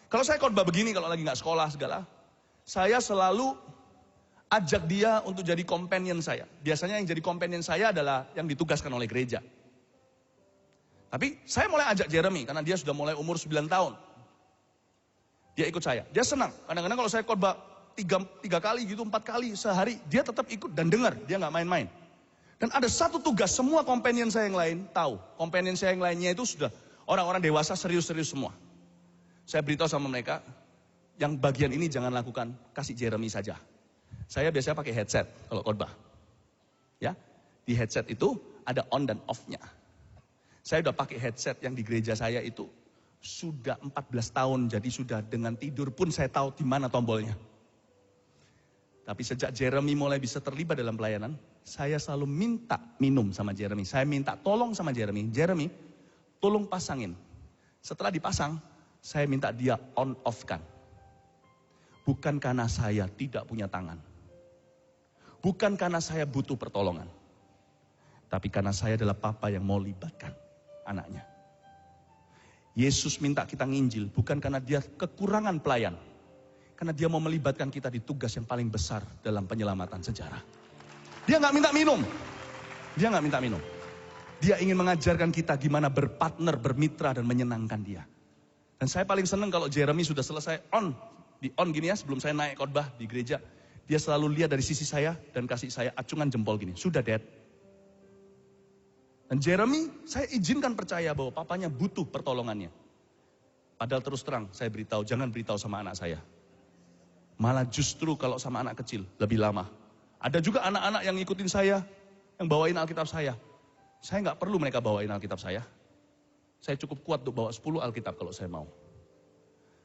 Kalau saya khotbah begini, kalau lagi gak sekolah segala, saya selalu ajak dia untuk jadi companion saya. Biasanya yang jadi companion saya adalah yang ditugaskan oleh gereja. Tapi saya mulai ajak Jeremy, karena dia sudah mulai umur 9 tahun. Dia ikut saya, dia senang. Kadang-kadang kalau saya khotbah 3 kali gitu, 4 kali sehari, dia tetap ikut dan dengar, dia gak main-main. Dan ada satu tugas, semua companion saya yang lain tahu. Companion saya yang lainnya itu sudah orang-orang dewasa serius-serius semua. Saya beritahu sama mereka, yang bagian ini jangan lakukan, kasih Jeremy saja. Saya biasanya pakai headset kalau khotbah. Ya, di headset itu ada on dan off-nya. Saya udah pakai headset yang di gereja saya itu sudah 14 tahun, jadi sudah dengan tidur pun saya tahu di mana tombolnya. Tapi sejak Jeremy mulai bisa terlibat dalam pelayanan, saya selalu minta minum sama Jeremy. Saya minta tolong sama Jeremy, Jeremy tolong pasangin. Setelah dipasang, saya minta dia on off kan. Bukan karena saya tidak punya tangan. Bukan karena saya butuh pertolongan. Tapi karena saya adalah papa yang mau libatkan anaknya. Yesus minta kita nginjil bukan karena dia kekurangan pelayan. Karena dia mau melibatkan kita di tugas yang paling besar dalam penyelamatan sejarah. Dia nggak minta minum. Dia nggak minta minum. Dia ingin mengajarkan kita gimana berpartner, bermitra dan menyenangkan dia. Dan saya paling senang kalau Jeremy sudah selesai on di on gini ya, sebelum saya naik khotbah di gereja. Dia selalu lihat dari sisi saya dan kasih saya acungan jempol gini. Sudah, Dad. Dan Jeremy, saya izinkan percaya bahwa papanya butuh pertolongannya. Padahal terus terang, saya beritahu, jangan beritahu sama anak saya. Malah justru kalau sama anak kecil, lebih lama. Ada juga anak-anak yang ngikutin saya, yang bawain Alkitab saya. Saya nggak perlu mereka bawain Alkitab saya. Saya cukup kuat untuk bawa 10 Alkitab kalau saya mau.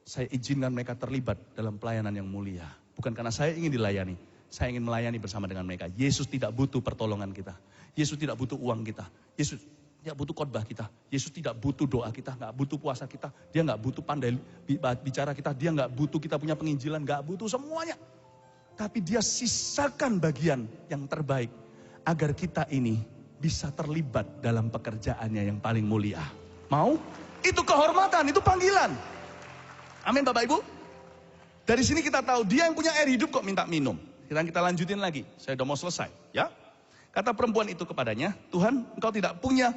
Saya izinkan mereka terlibat dalam pelayanan yang mulia. Bukan karena saya ingin dilayani, saya ingin melayani bersama dengan mereka. Yesus tidak butuh pertolongan kita. Yesus tidak butuh uang kita. Yesus tidak butuh khotbah kita. Yesus tidak butuh doa kita, nggak butuh puasa kita. Dia nggak butuh pandai bicara kita. Dia nggak butuh kita punya penginjilan, nggak butuh semuanya. Tapi dia sisakan bagian yang terbaik agar kita ini bisa terlibat dalam pekerjaannya yang paling mulia. Mau? Itu kehormatan, itu panggilan. Amin Bapak Ibu. Dari sini kita tahu dia yang punya air hidup kok minta minum. Sekarang kita lanjutin lagi. Saya udah mau selesai, ya. Kata perempuan itu kepadanya, Tuhan, engkau tidak punya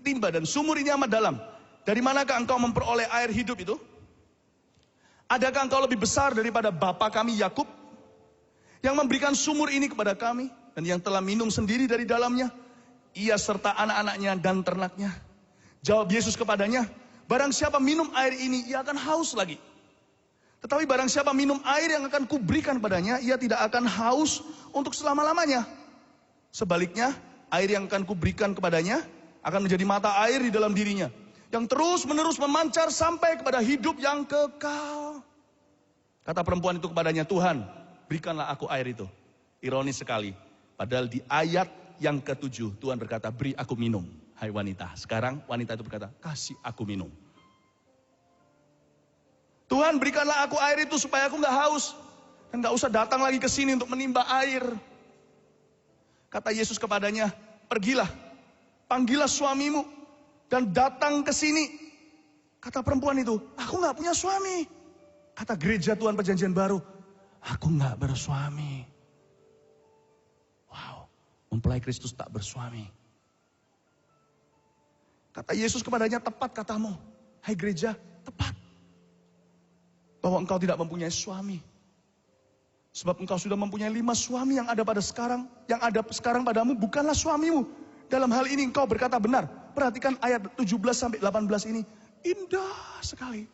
timba dan sumur ini amat dalam. Dari manakah engkau memperoleh air hidup itu? Adakah engkau lebih besar daripada bapa kami Yakub yang memberikan sumur ini kepada kami dan yang telah minum sendiri dari dalamnya, ia serta anak-anaknya dan ternaknya? Jawab Yesus kepadanya, barang siapa minum air ini, ia akan haus lagi. Tetapi barang siapa minum air yang akan kuberikan padanya, ia tidak akan haus untuk selama-lamanya. Sebaliknya, air yang akan kuberikan kepadanya akan menjadi mata air di dalam dirinya, yang terus-menerus memancar sampai kepada hidup yang kekal. Kata perempuan itu kepadanya, Tuhan, berikanlah aku air itu. Ironis sekali, padahal di ayat yang ke-7, Tuhan berkata, beri aku minum, hai wanita. Sekarang wanita itu berkata, kasih aku minum. Tuhan, berikanlah aku air itu supaya aku nggak haus. Dan nggak usah datang lagi ke sini untuk menimba air. Kata Yesus kepadanya, pergilah, panggillah suamimu, dan datang ke sini. Kata perempuan itu, aku nggak punya suami. Kata gereja Tuhan Perjanjian Baru, aku nggak bersuami. Wow, mempelai Kristus tak bersuami. Kata Yesus kepadanya, tepat katamu, hai gereja, tepat. Bahwa engkau tidak mempunyai suami. Sebab engkau sudah mempunyai 5 suami yang ada pada sekarang. Yang ada sekarang padamu bukanlah suamimu. Dalam hal ini engkau berkata benar. Perhatikan ayat 17-18 ini. Indah sekali.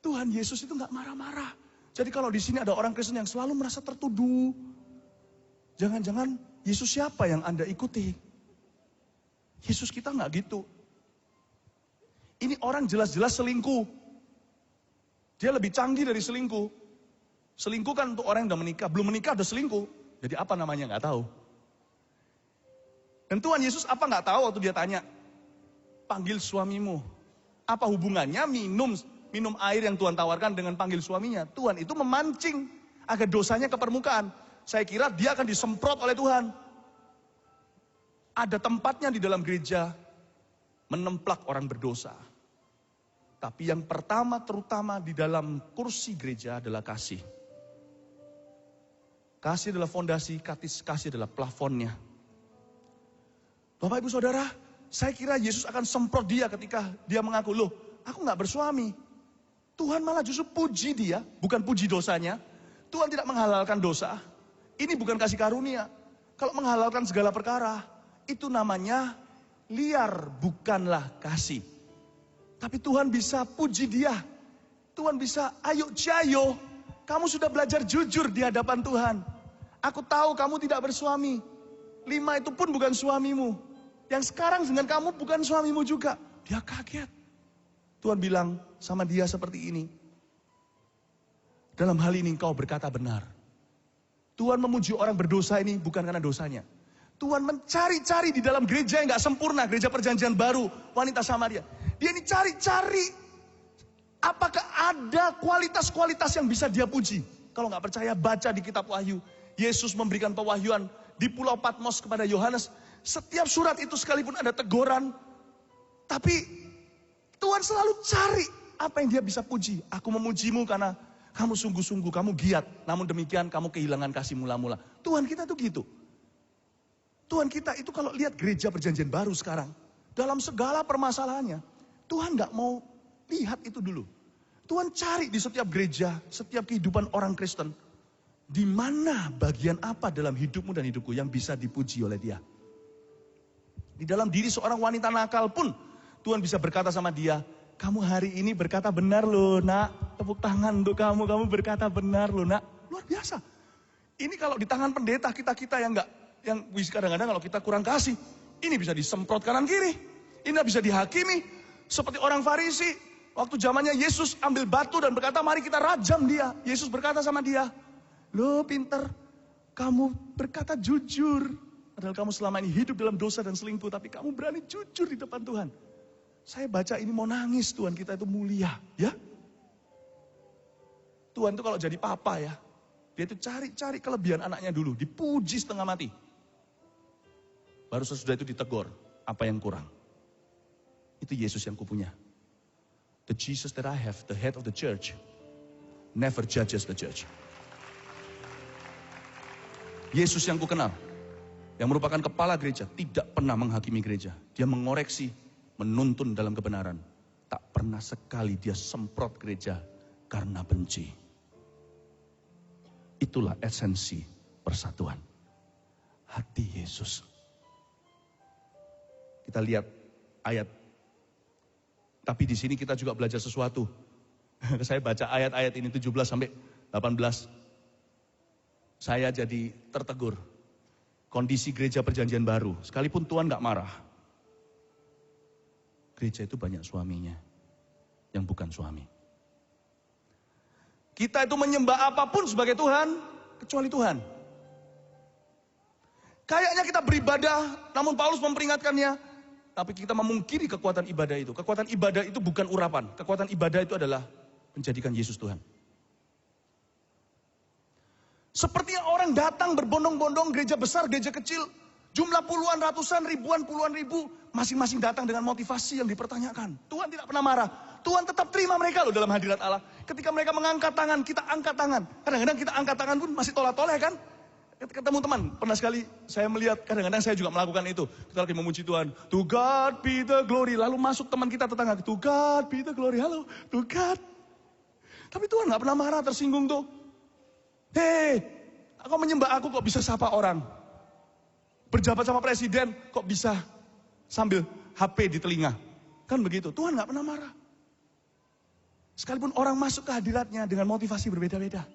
Tuhan Yesus itu gak marah-marah. Jadi kalau di sini ada orang Kristen yang selalu merasa tertuduh. Jangan-jangan Yesus siapa yang Anda ikuti? Yesus kita gak gitu. Ini orang jelas-jelas selingkuh. Dia lebih canggih dari selingkuh. Selingkuh kan untuk orang yang udah menikah. Belum menikah udah selingkuh. Jadi apa namanya gak tahu. Dan Tuhan Yesus apa gak tahu waktu dia tanya. Panggil suamimu. Apa hubungannya minum air yang Tuhan tawarkan dengan panggil suaminya. Tuhan itu memancing agar dosanya ke permukaan. Saya kira dia akan disemprot oleh Tuhan. Ada tempatnya di dalam gereja menemplak orang berdosa. Tapi yang pertama terutama di dalam kursi gereja adalah kasih. Kasih adalah fondasi, kasih adalah plafonnya. Bapak Ibu Saudara, saya kira Yesus akan semprot dia ketika dia mengaku, loh aku gak bersuami. Tuhan malah justru puji dia, bukan puji dosanya. Tuhan tidak menghalalkan dosa. Ini bukan kasih karunia. Kalau menghalalkan segala perkara, itu namanya liar, bukanlah kasih. Tapi Tuhan bisa puji dia. Tuhan bisa, ayo Jayo, kamu sudah belajar jujur di hadapan Tuhan. Aku tahu kamu tidak bersuami. 5 itu pun bukan suamimu. Yang sekarang dengan kamu bukan suamimu juga. Dia kaget. Tuhan bilang sama dia seperti ini. Dalam hal ini engkau berkata benar. Tuhan memuji orang berdosa ini bukan karena dosanya. Tuhan mencari-cari di dalam gereja yang gak sempurna. Gereja Perjanjian Baru, wanita Samaria. Dia ini cari-cari. Apakah ada kualitas-kualitas yang bisa dia puji? Kalau gak percaya baca di kitab Wahyu. Yesus memberikan pewahyuan di Pulau Patmos kepada Yohanes. Setiap surat itu sekalipun ada teguran. Tapi Tuhan selalu cari apa yang dia bisa puji. Aku memujimu karena kamu sungguh-sungguh, kamu giat. Namun demikian kamu kehilangan kasih mula-mula. Tuhan kita tuh gitu. Tuhan kita itu kalau lihat gereja Perjanjian Baru sekarang. Dalam segala permasalahannya. Tuhan gak mau lihat itu dulu. Tuhan cari di setiap gereja, setiap kehidupan orang Kristen. Di mana bagian apa dalam hidupmu dan hidupku yang bisa dipuji oleh Dia. Di dalam diri seorang wanita nakal pun Tuhan bisa berkata sama dia, kamu hari ini berkata benar loh nak. Tepuk tangan untuk kamu, kamu berkata benar loh nak. Luar biasa. Ini kalau di tangan pendeta kita yang enggak, yang kadang-kadang kalau kita kurang kasih, ini bisa disemprot kanan kiri. Ini bisa dihakimi. Seperti orang Farisi. Waktu zamannya Yesus ambil batu dan berkata, mari kita rajam dia. Yesus berkata sama dia, lo pinter, kamu berkata jujur. Padahal kamu selama ini hidup dalam dosa dan selingkuh, tapi kamu berani jujur di depan Tuhan. Saya baca ini mau nangis, Tuhan kita itu mulia. Ya. Tuhan itu kalau jadi papa ya, dia itu cari kelebihan anaknya dulu, dipuji setengah mati. Baru sesudah itu ditegur, apa yang kurang. Itu Yesus yang kupunya. The Jesus that I have, the head of the church, never judges the church. Yesus yang kukenal, yang merupakan kepala gereja, tidak pernah menghakimi gereja. Dia mengoreksi, menuntun dalam kebenaran. Tak pernah sekali dia semprot gereja karena benci. Itulah esensi persatuan. Hati Yesus. Kita lihat ayat. Tapi di sini kita juga belajar sesuatu. Saya baca ayat-ayat ini 17 sampai 18. Saya jadi tertegur. Kondisi gereja perjanjian baru. Sekalipun Tuhan gak marah. Gereja itu banyak suaminya. Yang bukan suami. Kita itu menyembah apapun sebagai Tuhan. Kecuali Tuhan. Kayaknya kita beribadah. Namun Paulus memperingatkannya. Tapi kita memungkiri kekuatan ibadah itu. Kekuatan ibadah itu bukan urapan. Kekuatan ibadah itu adalah menjadikan Yesus Tuhan. Seperti orang datang berbondong-bondong, gereja besar, gereja kecil. Jumlah puluhan, ratusan, ribuan, puluhan ribu. Masing-masing datang dengan motivasi yang dipertanyakan. Tuhan tidak pernah marah. Tuhan tetap terima mereka loh dalam hadirat Allah. Ketika mereka mengangkat tangan, kita angkat tangan. Kadang-kadang kita angkat tangan pun masih tolak-tolak kan. Ketemu teman, pernah sekali saya melihat, kadang-kadang saya juga melakukan itu. Kita lagi memuji Tuhan, to God be the glory. Lalu masuk teman kita tetangga, to God be the glory, halo, to God. Tapi Tuhan gak pernah marah, tersinggung tuh. Hei, kau menyembah aku kok bisa sapa orang? Berjabat sama presiden kok bisa sambil HP di telinga? Kan begitu, Tuhan gak pernah marah. Sekalipun orang masuk ke hadiratnya dengan motivasi berbeda-beda.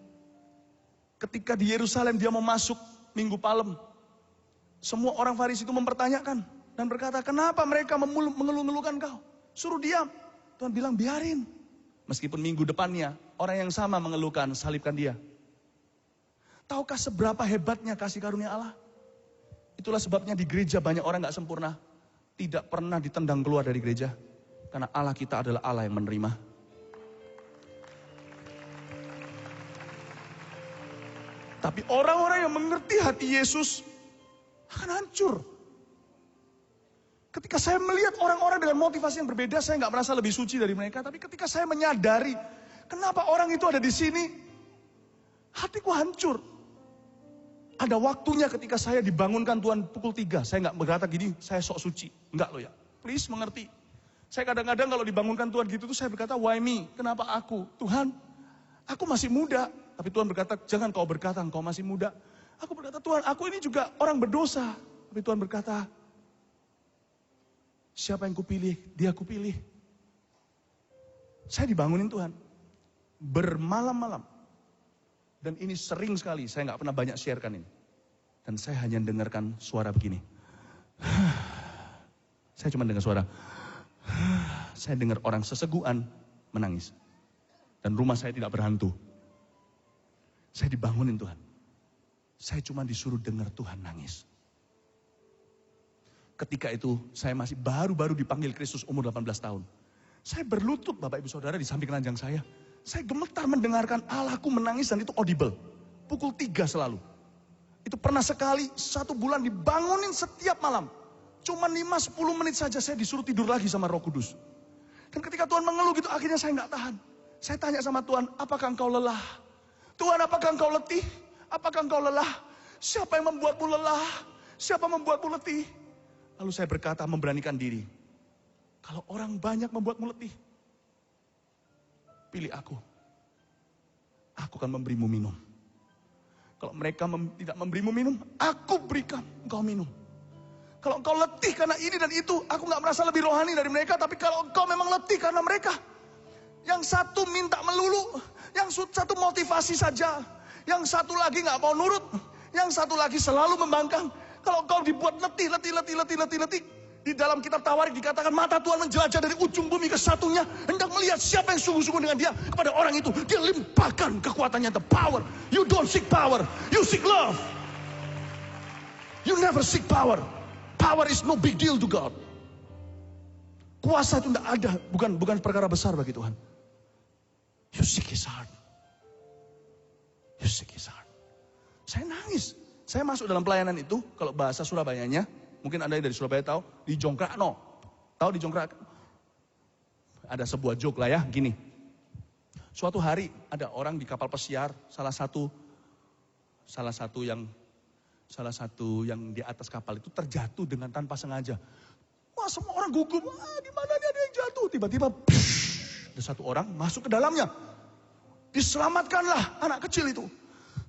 Ketika di Yerusalem dia mau masuk Minggu Palem. Semua orang Farisi itu mempertanyakan. Dan berkata, kenapa mereka mengeluh-ngeluhkan kau? Suruh diam. Tuhan bilang, biarin. Meskipun minggu depannya, orang yang sama mengeluhkan, salibkan dia. Tahukah seberapa hebatnya kasih karunia Allah? Itulah sebabnya di gereja banyak orang gak sempurna. Tidak pernah ditendang keluar dari gereja. Karena Allah kita adalah Allah yang menerima. Tapi orang-orang yang mengerti hati Yesus akan hancur. Ketika saya melihat orang-orang dengan motivasi yang berbeda, saya nggak merasa lebih suci dari mereka. Tapi ketika saya menyadari kenapa orang itu ada di sini, hatiku hancur. Ada waktunya ketika saya dibangunkan Tuhan pukul 3. Saya nggak berkata gini, saya sok suci. Enggak loh ya, please mengerti. Saya kadang-kadang kalau dibangunkan Tuhan gitu tuh saya berkata, why me? Kenapa aku? Tuhan, aku masih muda. Tapi Tuhan berkata, jangan kau berkata engkau masih muda. Aku berkata, Tuhan aku ini juga orang berdosa. Tapi Tuhan berkata, siapa yang kupilih? Dia kupilih. Saya dibangunin Tuhan. Bermalam-malam. Dan ini sering sekali, saya gak pernah banyak sharekan ini. Dan saya hanya dengarkan suara begini. Saya cuma dengar suara. Saya dengar orang seseguan menangis. Dan rumah saya tidak berhantu. Saya dibangunin Tuhan. Saya cuma disuruh dengar Tuhan nangis. Ketika itu saya masih baru-baru dipanggil Kristus umur 18 tahun. Saya berlutut Bapak Ibu Saudara di samping ranjang saya. Saya gemetar mendengarkan Allahku menangis dan itu audible. Pukul 3 selalu. Itu pernah sekali 1 bulan dibangunin setiap malam. Cuma 5-10 menit saja saya disuruh tidur lagi sama Roh Kudus. Dan ketika Tuhan mengeluh gitu akhirnya saya gak tahan. Saya tanya sama Tuhan, apakah engkau lelah? Tuhan, apakah engkau letih? Apakah engkau lelah? Siapa yang membuatmu lelah? Siapa membuatmu letih? Lalu saya berkata memberanikan diri. Kalau orang banyak membuatmu letih, pilih aku. Aku akan memberimu minum. Kalau mereka tidak memberimu minum, aku berikan engkau minum. Kalau engkau letih karena ini dan itu, aku gak merasa lebih rohani dari mereka. Tapi kalau engkau memang letih karena mereka, yang satu minta melulu, yang satu motivasi saja, yang satu lagi gak mau nurut, yang satu lagi selalu membangkang. Kalau engkau dibuat letih, di dalam kitab Tawarik dikatakan mata Tuhan menjelajah dari ujung bumi ke satunya, hendak melihat siapa yang sungguh-sungguh dengan dia. Kepada orang itu dia limpahkan kekuatannya, the power. You don't seek power, you seek love. You never seek power. Power is no big deal to God. Kuasa itu tidak ada, bukan perkara besar bagi Tuhan. You seek His heart. You seek His heart. Saya nangis. Saya masuk dalam pelayanan itu, kalau bahasa Surabayanya, mungkin Anda dari Surabaya tahu, di Jongkrakno. Tahu di Jongkrak? Ada sebuah joke lah ya, gini. Suatu hari ada orang di kapal pesiar, salah satu yang di atas kapal itu terjatuh dengan tanpa sengaja. Wah, semua orang gugup. Wah, di mana nih ada yang jatuh? Tiba-tiba ada satu orang masuk ke dalamnya. Diselamatkanlah anak kecil itu.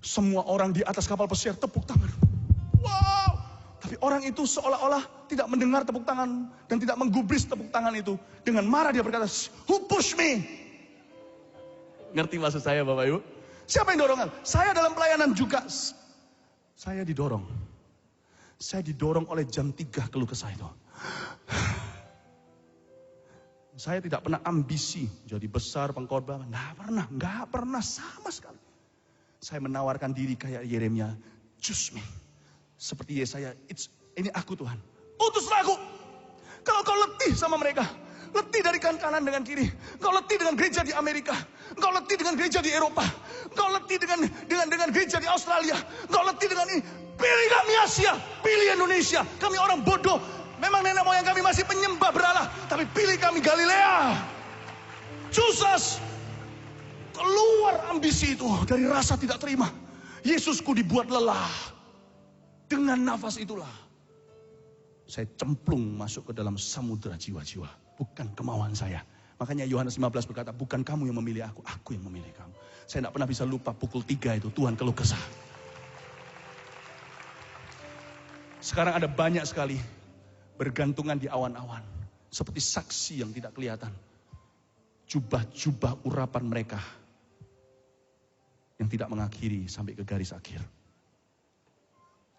Semua orang di atas kapal pesiar tepuk tangan. Wow! Tapi orang itu seolah-olah tidak mendengar tepuk tangan dan tidak menggubris tepuk tangan itu. Dengan marah dia berkata, "Who push me?" Ngerti maksud saya Bapak Ibu? Siapa yang dorongkan? Saya dalam pelayanan juga. Saya didorong. Saya didorong oleh jam 3 keluh kesah itu. Saya tidak pernah ambisi jadi besar pengkhotbah. Nggak pernah sama sekali. Saya menawarkan diri kayak Yeremia, choose me. Seperti Yesaya, ini aku Tuhan. Utuslah aku. Kalau kau letih sama mereka, letih dari kanan dengan kiri, kau letih dengan gereja di Amerika, kau letih dengan gereja di Eropa, kau letih dengan gereja di Australia, kau letih dengan ini, pilih kami Asia, pilih Indonesia. Kami orang bodoh. Memang nenek moyang kami masih penyembah berhala, tapi pilih kami Galilea. Choose us. Keluar ambisi itu dari rasa tidak terima. Yesusku dibuat lelah. Dengan nafas itulah saya cemplung masuk ke dalam samudera jiwa-jiwa. Bukan kemauan saya. Makanya Yohanes 15 berkata, bukan kamu yang memilih aku yang memilih kamu. Saya tidak pernah bisa lupa pukul 3 itu Tuhan keluh kesah. Sekarang ada banyak sekali bergantungan di awan-awan. Seperti saksi yang tidak kelihatan. Jubah-jubah urapan mereka yang tidak mengakhiri sampai ke garis akhir.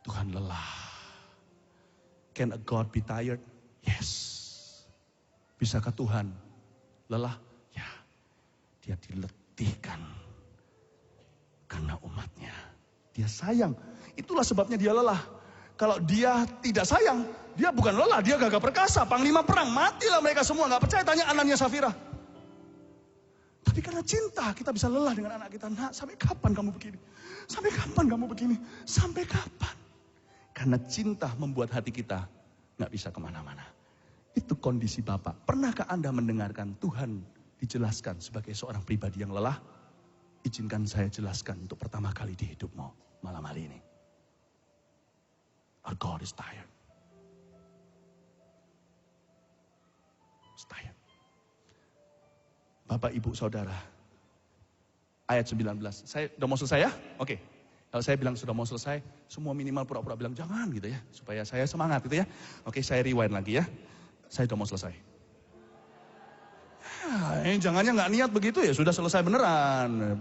Tuhan lelah. Can a God be tired? Yes. Bisakah Tuhan lelah? Ya. Dia diletihkan karena umatnya. Dia sayang. Itulah sebabnya dia lelah. Kalau dia tidak sayang, dia bukan lelah, dia gagah perkasa, panglima perang, matilah mereka semua. Gak percaya, tanya Anania Safira. Tapi karena cinta, kita bisa lelah dengan anak kita. Nak, sampai kapan kamu begini? Sampai kapan kamu begini? Sampai kapan? Karena cinta membuat hati kita gak bisa kemana-mana. Itu kondisi Bapak. Pernahkah Anda mendengarkan Tuhan dijelaskan sebagai seorang pribadi yang lelah? Izinkan saya jelaskan untuk pertama kali di hidupmu malam hari ini. Our God is tired. He's tired. Bapak, Ibu, Saudara. Ayat 19. Saya udah mau selesai ya? Oke. Kalau saya bilang sudah mau selesai, semua minimal pura-pura bilang jangan gitu ya. Supaya saya semangat gitu ya. Oke, saya rewind lagi ya. Saya udah mau selesai. Jangannya nggak niat begitu ya, sudah selesai beneran.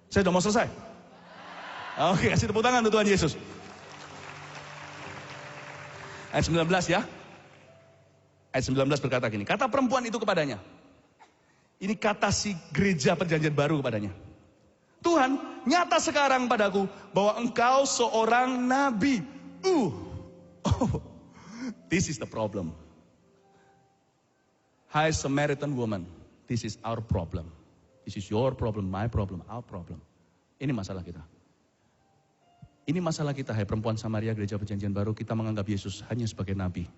Saya udah mau selesai. Oke, kasih tepuk tangan untuk Tuhan Yesus. Ayat 19 ya. Ayat 19 berkata gini, kata perempuan itu kepadanya. Ini kata si gereja perjanjian baru kepadanya. Tuhan, nyata sekarang padaku bahwa engkau seorang nabi. This is the problem. Hi Samaritan woman, this is our problem. This is your problem, my problem, our problem. Ini masalah kita. Ini masalah kita, hai perempuan Samaria gereja perjanjian baru, kita menganggap Yesus hanya sebagai nabi.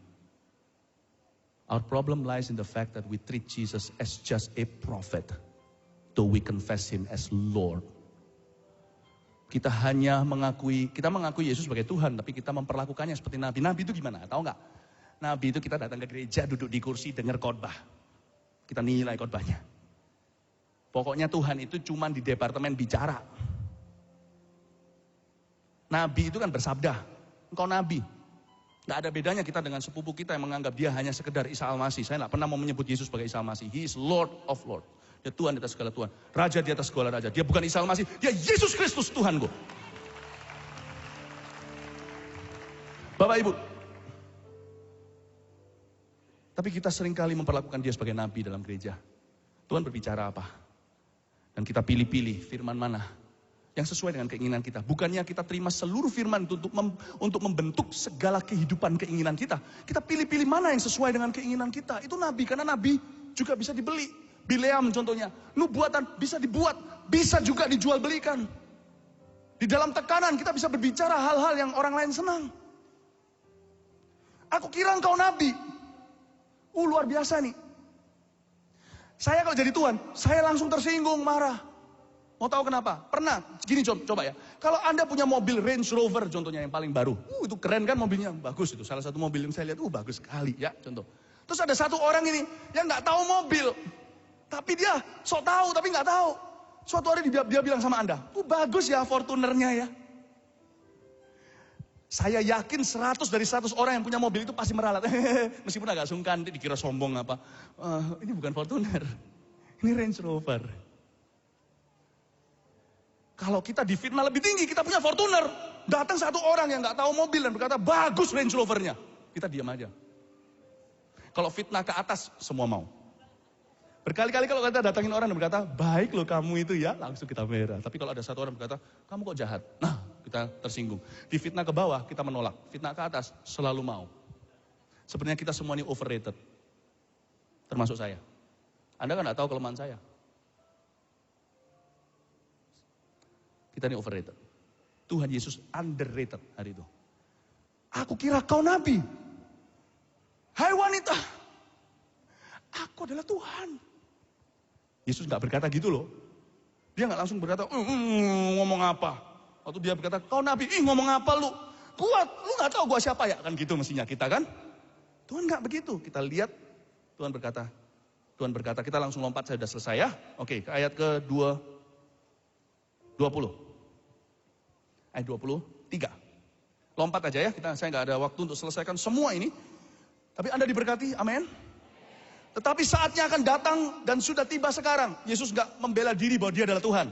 Our problem lies in the fact that we treat Jesus as just a prophet, though we confess Him as Lord. Kita mengakui Yesus sebagai Tuhan, tapi kita memperlakukannya seperti nabi. Nabi itu gimana? Tahu nggak? Nabi itu kita datang ke gereja, duduk di kursi, dengar khotbah. Kita nilai khotbahnya. Pokoknya Tuhan itu cuma di departemen bicara. Nabi itu kan bersabda, engkau nabi. Gak ada bedanya kita dengan sepupu kita yang menganggap dia hanya sekedar Isa Al-Masih. Saya gak pernah mau menyebut Yesus sebagai Isa Al-Masih. He is Lord of Lord. Dia Tuhan di atas segala Tuhan. Raja di atas segala raja. Dia bukan Isa Al-Masih, dia Yesus Kristus Tuhanku. Bapak Ibu, tapi kita seringkali memperlakukan dia sebagai nabi dalam gereja. Tuhan berbicara apa? Dan kita pilih-pilih firman mana yang sesuai dengan keinginan kita. Bukannya kita terima seluruh firman itu untuk membentuk segala kehidupan keinginan kita. Kita pilih-pilih mana yang sesuai dengan keinginan kita. Itu nabi, karena nabi juga bisa dibeli. Bileam contohnya, nubuatan bisa dibuat, bisa juga dijual belikan. Di dalam tekanan kita bisa berbicara hal-hal yang orang lain senang. Aku kira engkau nabi. Luar biasa nih. Saya kalau jadi Tuhan, saya langsung tersinggung, marah. Mau tahu kenapa? Pernah, gini coba ya. Kalau Anda punya mobil Range Rover contohnya yang paling baru. Itu keren kan mobilnya, bagus itu. Salah satu mobil yang saya lihat, bagus sekali ya contoh. Terus ada satu orang ini yang nggak tahu mobil. Tapi dia sok tahu tapi nggak tahu. Suatu hari dia bilang sama Anda, bagus ya Fortunernya ya. Saya yakin 100 dari 100 orang yang punya mobil itu pasti meralat. Meskipun agak sungkan, dikira sombong apa. Ini bukan Fortuner, ini Range Rover. Kalau kita difitnah lebih tinggi, kita punya Fortuner. Datang satu orang yang nggak tahu mobil dan berkata, bagus Range Rovernya. Kita diam aja. Kalau fitnah ke atas, semua mau. Berkali-kali kalau kita datangin orang dan berkata, baik loh kamu itu ya, langsung kita merah. Tapi kalau ada satu orang berkata, kamu kok jahat? Nah, kita tersinggung. Di fitnah ke bawah, kita menolak. Fitnah ke atas, selalu mau. Sebenarnya kita semua ini overrated. Termasuk saya. Anda kan gak tahu kelemahan saya. Kita ini overrated. Tuhan Yesus underrated hari itu. Aku kira kau nabi. Hai wanita, aku adalah Tuhan. Yesus gak berkata gitu loh. Dia gak langsung berkata, ngomong apa? Waktu dia berkata, kau nabi, ngomong apa lu? Kuat, lu gak tahu gua siapa ya? Kan gitu mestinya kita kan? Tuhan gak begitu. Kita lihat, Tuhan berkata, kita langsung lompat, saya sudah selesai ya. Oke, ke ayat ke 20. Ayat 23. Lompat aja ya, saya gak ada waktu untuk selesaikan semua ini. Tapi Anda diberkati, amin. Tetapi saatnya akan datang dan sudah tiba sekarang. Yesus gak membela diri bahwa dia adalah Tuhan.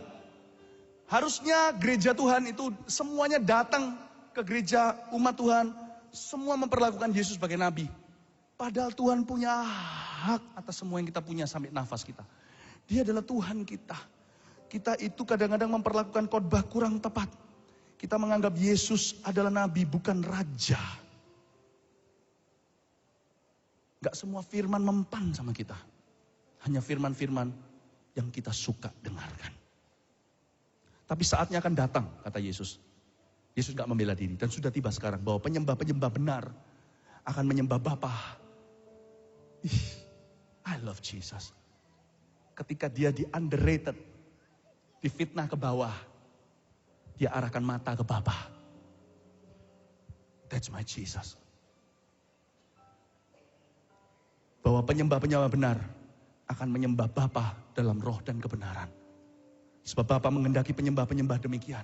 Harusnya gereja Tuhan itu semuanya datang ke gereja umat Tuhan. Semua memperlakukan Yesus sebagai nabi. Padahal Tuhan punya hak atas semua yang kita punya sampai nafas kita. Dia adalah Tuhan kita. Kita itu kadang-kadang memperlakukan khotbah kurang tepat. Kita menganggap Yesus adalah nabi, bukan raja. Gak semua firman mempan sama kita. Hanya firman-firman yang kita suka dengarkan. Tapi saatnya akan datang, kata Yesus. Yesus gak membela diri. Dan sudah tiba sekarang bahwa penyembah-penyembah benar akan menyembah Bapa. I love Jesus. Ketika dia di underrated, difitnah ke bawah, dia arahkan mata ke Bapa. That's my Jesus. Bahwa penyembah-penyembah benar akan menyembah Bapa dalam roh dan kebenaran. Sebab Bapa menghendaki penyembah-penyembah demikian.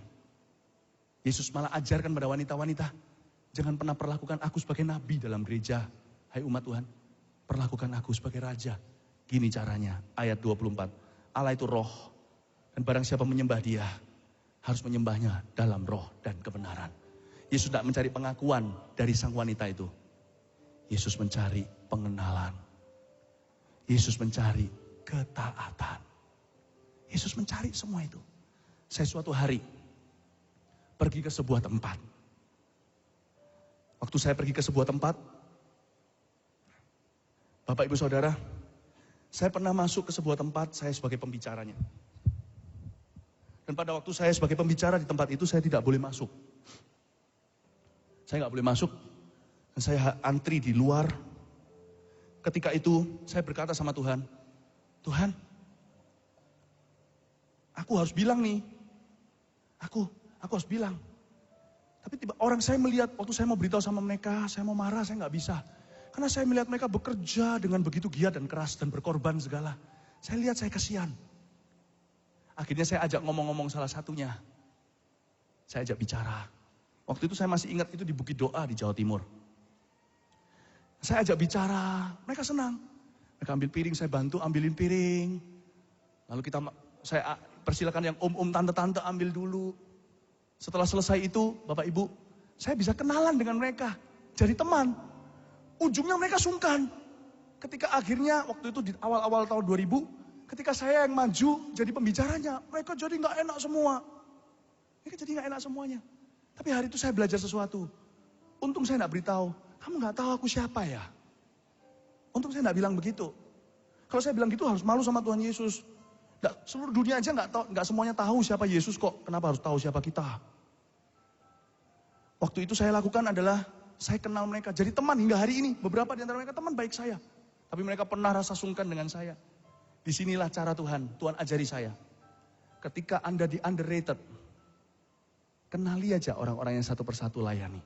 Yesus malah ajarkan pada wanita-wanita, jangan pernah perlakukan aku sebagai nabi dalam gereja. Hai umat Tuhan, perlakukan aku sebagai raja. Gini caranya, ayat 24. Allah itu roh, dan barang siapa menyembah dia, harus menyembahnya dalam roh dan kebenaran. Yesus tidak mencari pengakuan dari sang wanita itu. Yesus mencari pengenalan. Yesus mencari ketaatan. Yesus mencari semua itu. Saya suatu hari pergi ke sebuah tempat. Waktu saya pergi ke sebuah tempat, Bapak Ibu Saudara, saya pernah masuk ke sebuah tempat, saya sebagai pembicaranya. Dan pada waktu saya sebagai pembicara di tempat itu, saya tidak boleh masuk. Saya nggak boleh masuk, dan saya antri di luar. Ketika itu saya berkata sama Tuhan, Tuhan, aku harus bilang nih, aku harus bilang. Tapi tiba orang saya melihat, waktu saya mau beritahu sama mereka, saya mau marah, saya nggak bisa. Karena saya melihat mereka bekerja dengan begitu giat dan keras dan berkorban segala. Saya lihat, saya kasihan. Akhirnya saya ajak ngomong-ngomong salah satunya. Saya ajak bicara. Waktu itu saya masih ingat itu di Bukit Doa di Jawa Timur. Saya ajak bicara, mereka senang. Mereka ambil piring, saya bantu ambilin piring. Lalu saya persilakan yang om-om, tante-tante ambil dulu. Setelah selesai itu, Bapak Ibu, saya bisa kenalan dengan mereka. Jadi teman. Ujungnya mereka sungkan. Ketika akhirnya waktu itu di awal-awal tahun 2000, ketika saya yang maju jadi pembicaranya, mereka jadi nggak enak semua. Mereka jadi nggak enak semuanya. Tapi hari itu saya belajar sesuatu. Untung saya nggak beritahu, kamu nggak tahu aku siapa ya? Untung saya nggak bilang begitu. Kalau saya bilang gitu harus malu sama Tuhan Yesus. Seluruh dunia aja nggak semuanya tahu siapa Yesus kok. Kenapa harus tahu siapa kita? Waktu itu saya lakukan adalah saya kenal mereka. Jadi teman hingga hari ini. Beberapa di antara mereka teman baik saya. Tapi mereka pernah rasa sungkan dengan saya. Disinilah cara Tuhan. Tuhan ajari saya. Ketika Anda di underrated, kenali aja orang-orang yang satu persatu layani.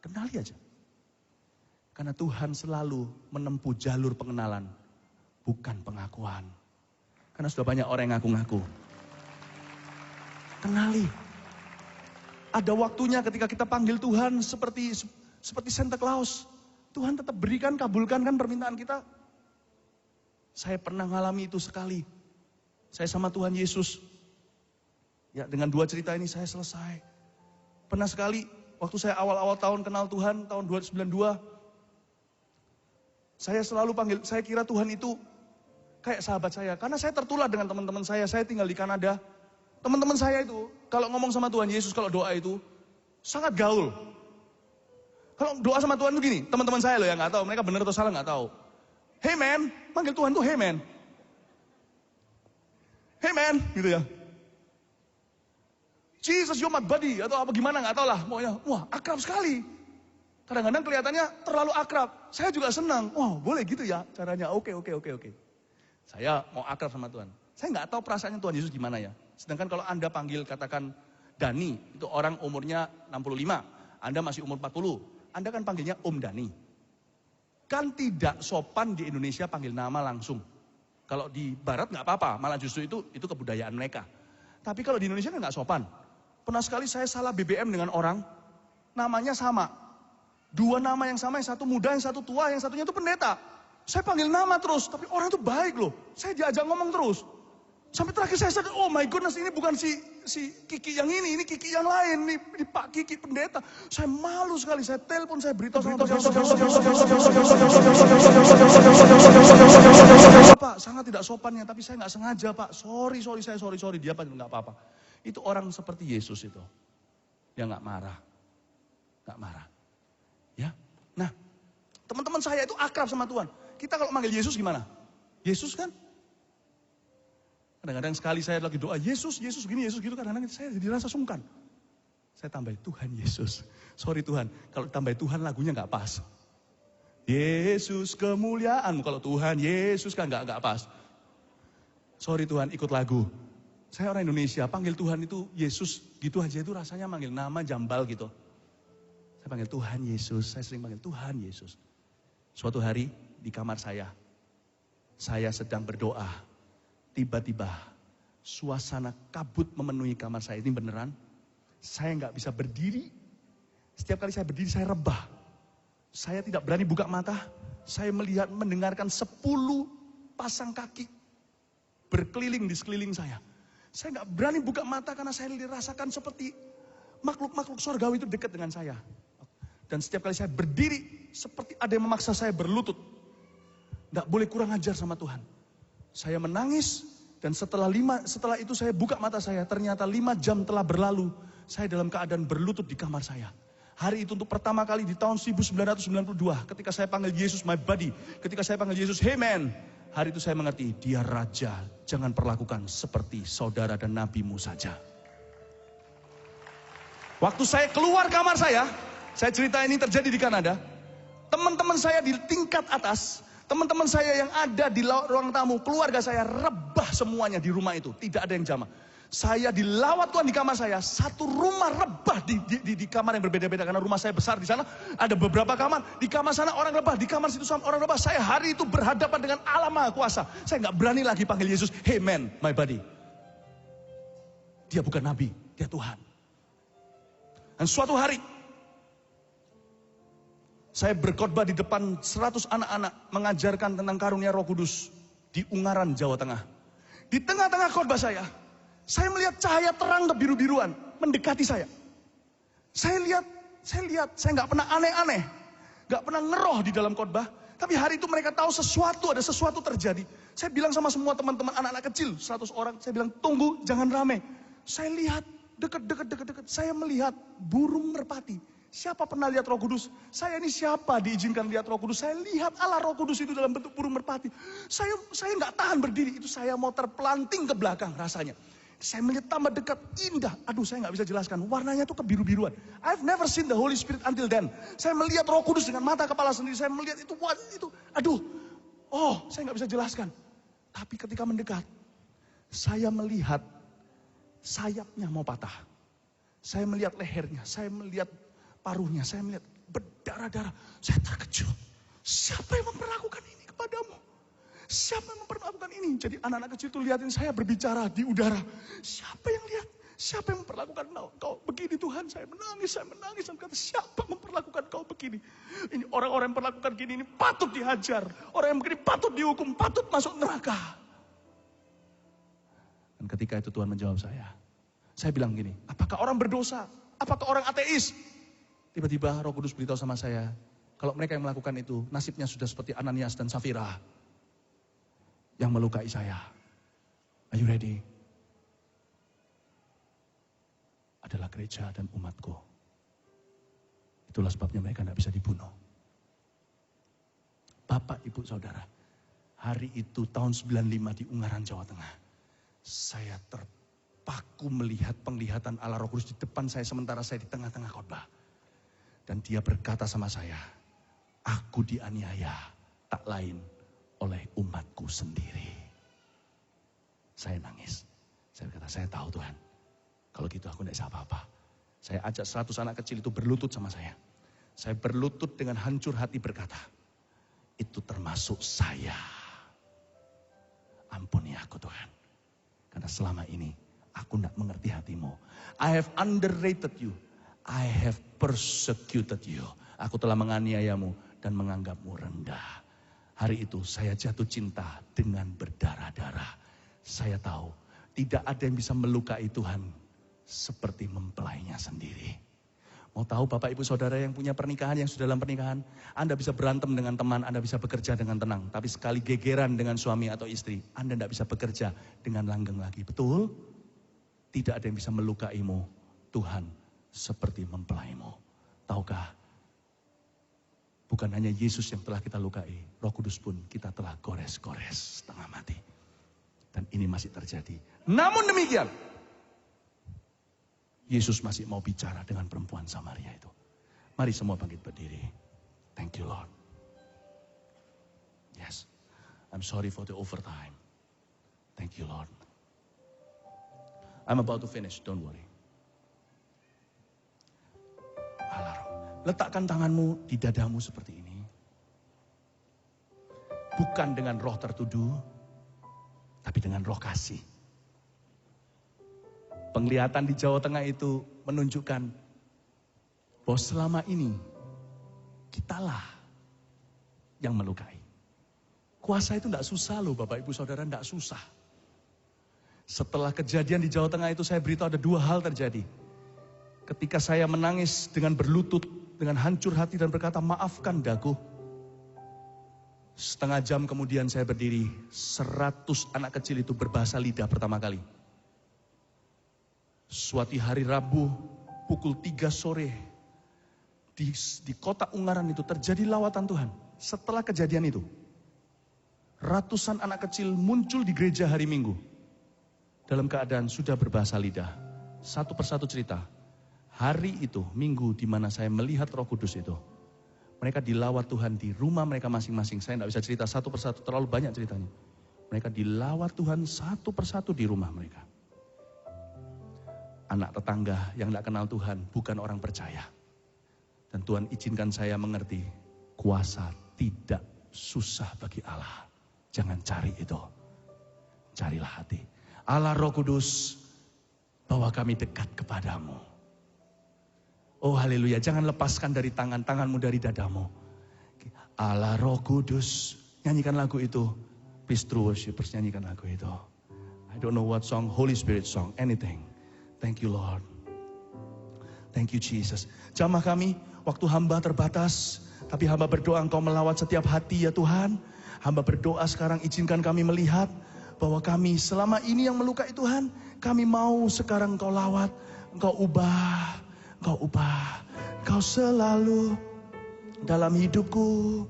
Kenali aja. Karena Tuhan selalu menempuh jalur pengenalan, bukan pengakuan. Karena sudah banyak orang yang ngaku-ngaku. Kenali. Ada waktunya ketika kita panggil Tuhan seperti Santa Claus. Tuhan tetap berikan, kabulkan kan permintaan kita. Saya pernah mengalami itu sekali. Saya sama Tuhan Yesus. Ya, dengan 2 cerita ini saya selesai. Pernah sekali, waktu saya awal-awal tahun kenal Tuhan, tahun 2092, saya selalu panggil, saya kira Tuhan itu kayak sahabat saya. Karena saya tertular dengan teman-teman saya tinggal di Kanada. Teman-teman saya itu, kalau ngomong sama Tuhan Yesus, kalau doa itu, sangat gaul. Kalau doa sama Tuhan itu gini, teman-teman saya loh yang nggak tahu, mereka benar atau salah nggak tahu. Hey man, panggil Tuhan tuh hey man. Hey man, gitu ya. Jesus, you're my buddy, atau apa gimana nggak tahu lah. Pokoknya, wah akrab sekali. Kadang-kadang kelihatannya terlalu akrab. Saya juga senang. Wah boleh gitu ya caranya. Oke. Saya mau akrab sama Tuhan. Saya nggak tahu perasaannya Tuhan Yesus gimana ya. Sedangkan kalau Anda panggil katakan Dani, itu orang umurnya 65. Anda masih umur 40. Anda kan panggilnya Om Dani. Kan tidak sopan di Indonesia panggil nama langsung. Kalau di Barat nggak apa-apa, malah justru itu kebudayaan mereka. Tapi kalau di Indonesia kan nggak sopan. Pernah sekali saya salah BBM dengan orang, namanya sama. 2 nama yang sama, yang satu muda, yang satu tua, yang satunya itu pendeta. Saya panggil nama terus, tapi orang itu baik loh. Saya diajak ngomong terus. Sampai terakhir saya sadar, oh my goodness, ini bukan si Kiki yang ini Kiki yang lain, ini Pak Kiki pendeta. Saya malu sekali, saya telepon, saya beritahu sama Pak, sangat tidak sopannya, tapi saya nggak sengaja Pak, sorry, dia Pak nggak apa-apa. Itu orang seperti Yesus itu, dia nggak marah. Ya, nah teman-teman saya itu akrab sama Tuhan. Kita kalau manggil Yesus gimana? Yesus kan? Kadang-kadang sekali saya lagi doa, Yesus gini, Yesus gitu, kadang-kadang saya jadi rasa sungkan. Saya tambah Tuhan Yesus. Sorry Tuhan, kalau tambah Tuhan lagunya nggak pas. Yesus kemuliaan, kalau Tuhan Yesus kan nggak pas. Sorry Tuhan, ikut lagu. Saya orang Indonesia, panggil Tuhan itu Yesus gitu aja itu rasanya manggil nama jambal gitu. Saya panggil Tuhan Yesus, saya sering panggil Tuhan Yesus. Suatu hari di kamar saya sedang berdoa. Tiba-tiba suasana kabut memenuhi kamar saya. Ini beneran. Saya nggak bisa berdiri. Setiap kali saya berdiri saya rebah. Saya tidak berani buka mata. Saya mendengarkan 10 pasang kaki berkeliling di sekeliling saya. Saya nggak berani buka mata karena saya dirasakan seperti makhluk-makhluk surgawi itu dekat dengan saya. Dan setiap kali saya berdiri seperti ada yang memaksa saya berlutut. Nggak boleh kurang ajar sama Tuhan. Saya menangis dan setelah itu saya buka mata saya. Ternyata 5 jam telah berlalu. Saya dalam keadaan berlutut di kamar saya. Hari itu untuk pertama kali di tahun 1992. Ketika saya panggil Yesus my buddy. Ketika saya panggil Yesus hey man. Hari itu saya mengerti dia raja. Jangan perlakukan seperti saudara dan nabimu saja. Waktu saya keluar kamar saya cerita ini terjadi di Kanada. Teman-teman saya di tingkat atas. Teman-teman saya yang ada di ruang tamu, keluarga saya rebah semuanya di rumah itu. Tidak ada yang jamah. Saya dilawat Tuhan di kamar saya. Satu rumah rebah di kamar yang berbeda-beda. Karena rumah saya besar di sana. Ada beberapa kamar. Di kamar sana orang rebah. Di kamar situ orang rebah. Saya hari itu berhadapan dengan Allah Maha Kuasa. Saya nggak berani lagi panggil Yesus. Hey man, my buddy. Dia bukan nabi, dia Tuhan. Dan suatu hari, saya berkhotbah di depan 100 anak-anak mengajarkan tentang karunia Roh Kudus di Ungaran, Jawa Tengah. Di tengah-tengah khotbah saya melihat cahaya terang kebiru-biruan mendekati saya. Saya lihat, saya nggak pernah aneh-aneh, nggak pernah ngeroh di dalam khotbah. Tapi hari itu mereka tahu ada sesuatu terjadi. Saya bilang sama semua teman-teman anak-anak kecil, 100 orang, saya bilang tunggu, jangan rame. Saya lihat dekat. Saya melihat burung merpati. Siapa pernah lihat Roh Kudus? Saya ini siapa diizinkan lihat Roh Kudus? Saya lihat Allah Roh Kudus itu dalam bentuk burung merpati. Saya nggak tahan berdiri, itu saya mau terpelanting ke belakang rasanya. Saya melihat tambah dekat, indah. Aduh, saya nggak bisa jelaskan. Warnanya tuh kebiru-biruan. I've never seen the Holy Spirit until then. Saya melihat Roh Kudus dengan mata kepala sendiri. Saya melihat itu, aduh. Oh, saya nggak bisa jelaskan. Tapi ketika mendekat, saya melihat sayapnya mau patah. Saya melihat lehernya, saya melihat paruhnya, saya melihat berdarah-darah. Saya terkejut. Siapa yang memperlakukan ini kepadamu? Siapa yang memperlakukan ini? Jadi anak-anak kecil itu lihatin saya berbicara di udara. Siapa yang lihat? Siapa yang memperlakukan kau begini Tuhan? Saya menangis. Saya berkata, siapa memperlakukan kau begini? Ini orang-orang yang memperlakukan gini ini patut dihajar. Orang yang begini patut dihukum, patut masuk neraka. Dan ketika itu Tuhan menjawab saya. Saya bilang gini, apakah orang berdosa? Apakah orang ateis? Tiba-tiba Roh Kudus beritahu sama saya, kalau mereka yang melakukan itu, nasibnya sudah seperti Ananias dan Safira yang melukai saya. Are you ready? Adalah gereja dan umatku. Itulah sebabnya mereka tidak bisa dibunuh. Bapak, Ibu, Saudara, hari itu tahun 95 di Ungaran, Jawa Tengah. Saya terpaku melihat penglihatan Allah Roh Kudus di depan saya sementara saya di tengah-tengah khotbah. Dan dia berkata sama saya, aku dianiaya tak lain oleh umatku sendiri. Saya nangis. Saya berkata, saya tahu Tuhan. Kalau gitu aku tidak bisa apa-apa. Saya ajak 100 anak kecil itu berlutut sama saya. Saya berlutut dengan hancur hati berkata, itu termasuk saya. Ampuni aku Tuhan. Karena selama ini aku tidak mengerti hatimu. I have underrated you. I have persecuted you. Aku telah menganiayamu dan menganggapmu rendah. Hari itu saya jatuh cinta dengan berdarah-darah. Saya tahu tidak ada yang bisa melukai Tuhan seperti mempelainya sendiri. Mau tahu Bapak Ibu Saudara yang punya pernikahan, yang sudah dalam pernikahan, Anda bisa berantem dengan teman, Anda bisa bekerja dengan tenang. Tapi sekali gegeran dengan suami atau istri, Anda tidak bisa bekerja dengan langgeng lagi. Betul? Tidak ada yang bisa melukaimu, Tuhan seperti mempelaimu. Tahukah? Bukan hanya Yesus yang telah kita lukai, Roh Kudus pun kita telah gores-gores setengah mati. Dan ini masih terjadi. Namun demikian, Yesus masih mau bicara dengan perempuan Samaria itu. Mari semua bangkit berdiri. Thank you Lord. Yes, I'm sorry for the overtime. Thank you Lord. I'm about to finish, don't worry. Letakkan tanganmu di dadamu seperti ini. Bukan dengan roh tertuduh, tapi dengan roh kasih. Penglihatan di Jawa Tengah itu menunjukkan bahwa selama ini kitalah yang melukai. Kuasa itu tidak susah loh Bapak Ibu Saudara, tidak susah. Setelah kejadian di Jawa Tengah itu saya beritahu ada 2 hal terjadi. Ketika saya menangis dengan berlutut, dengan hancur hati dan berkata, maafkan daku. Setengah jam kemudian saya berdiri, 100 anak kecil itu berbahasa lidah pertama kali. Suatu hari Rabu, pukul 3 sore, di kota Ungaran itu terjadi lawatan Tuhan. Setelah kejadian itu, ratusan anak kecil muncul di gereja hari Minggu. Dalam keadaan sudah berbahasa lidah. Satu persatu cerita. Hari itu, Minggu di mana saya melihat Roh Kudus itu. Mereka dilawat Tuhan di rumah mereka masing-masing. Saya tidak bisa cerita satu persatu, terlalu banyak ceritanya. Mereka dilawat Tuhan satu persatu di rumah mereka. Anak tetangga yang tidak kenal Tuhan, bukan orang percaya. Dan Tuhan izinkan saya mengerti, kuasa tidak susah bagi Allah. Jangan cari itu. Carilah hati. Allah Roh Kudus bahwa kami dekat kepadamu. Oh haleluya, jangan lepaskan dari tanganmu dari dadamu. Allah Roh Kudus, nyanyikan lagu itu. Please true worshipers, nyanyikan lagu itu. I don't know what song, Holy Spirit song, anything. Thank you Lord. Thank you Jesus. Jamaah kami, waktu hamba terbatas, tapi hamba berdoa Engkau melawat setiap hati ya Tuhan. Hamba berdoa sekarang izinkan kami melihat bahwa kami selama ini yang melukai Tuhan, kami mau sekarang Engkau lawat, Engkau ubah, Engkau selalu dalam hidupku.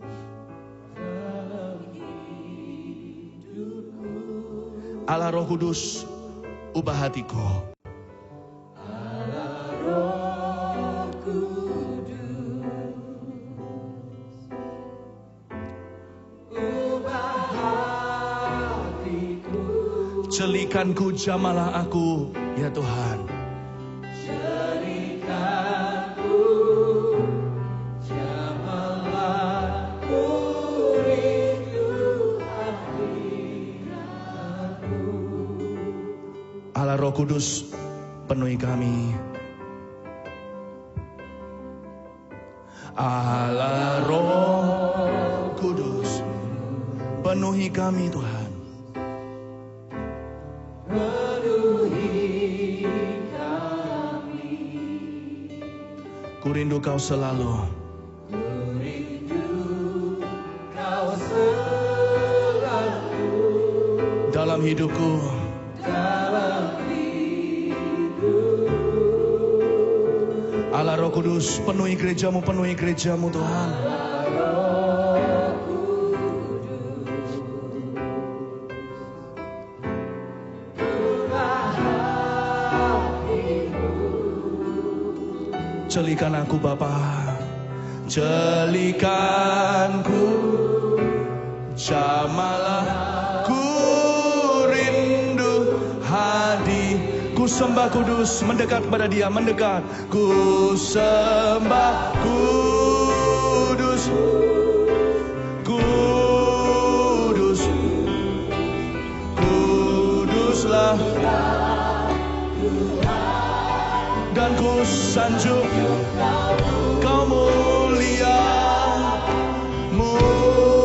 Allah Roh Kudus, ubah hatiku. Allah Roh Kudus, ubah hatiku. Jelikanku, jamalah aku, ya Tuhan. Jelikanku, jamalah aku, rindu hadiratmu. Allah Roh Kudus, penuhi kami. Allah Roh Kudus, penuhi kami Tuhan. Penuhi kami. Ku rindu Kau selalu. Ku rindu Kau selalu. Dalam hidupku. Dalam hidupku. Allah Roh Kudus, penuhi gerejamu Tuhan. Jelikan aku Bapa, jelikanku, jamalah ku rindu ku sembah Kudus, mendekat kepada Dia, mendekat. Ku sembah Kudus, Kudus, Kuduslah. Dan ku sanjung Kau mulia, mulia.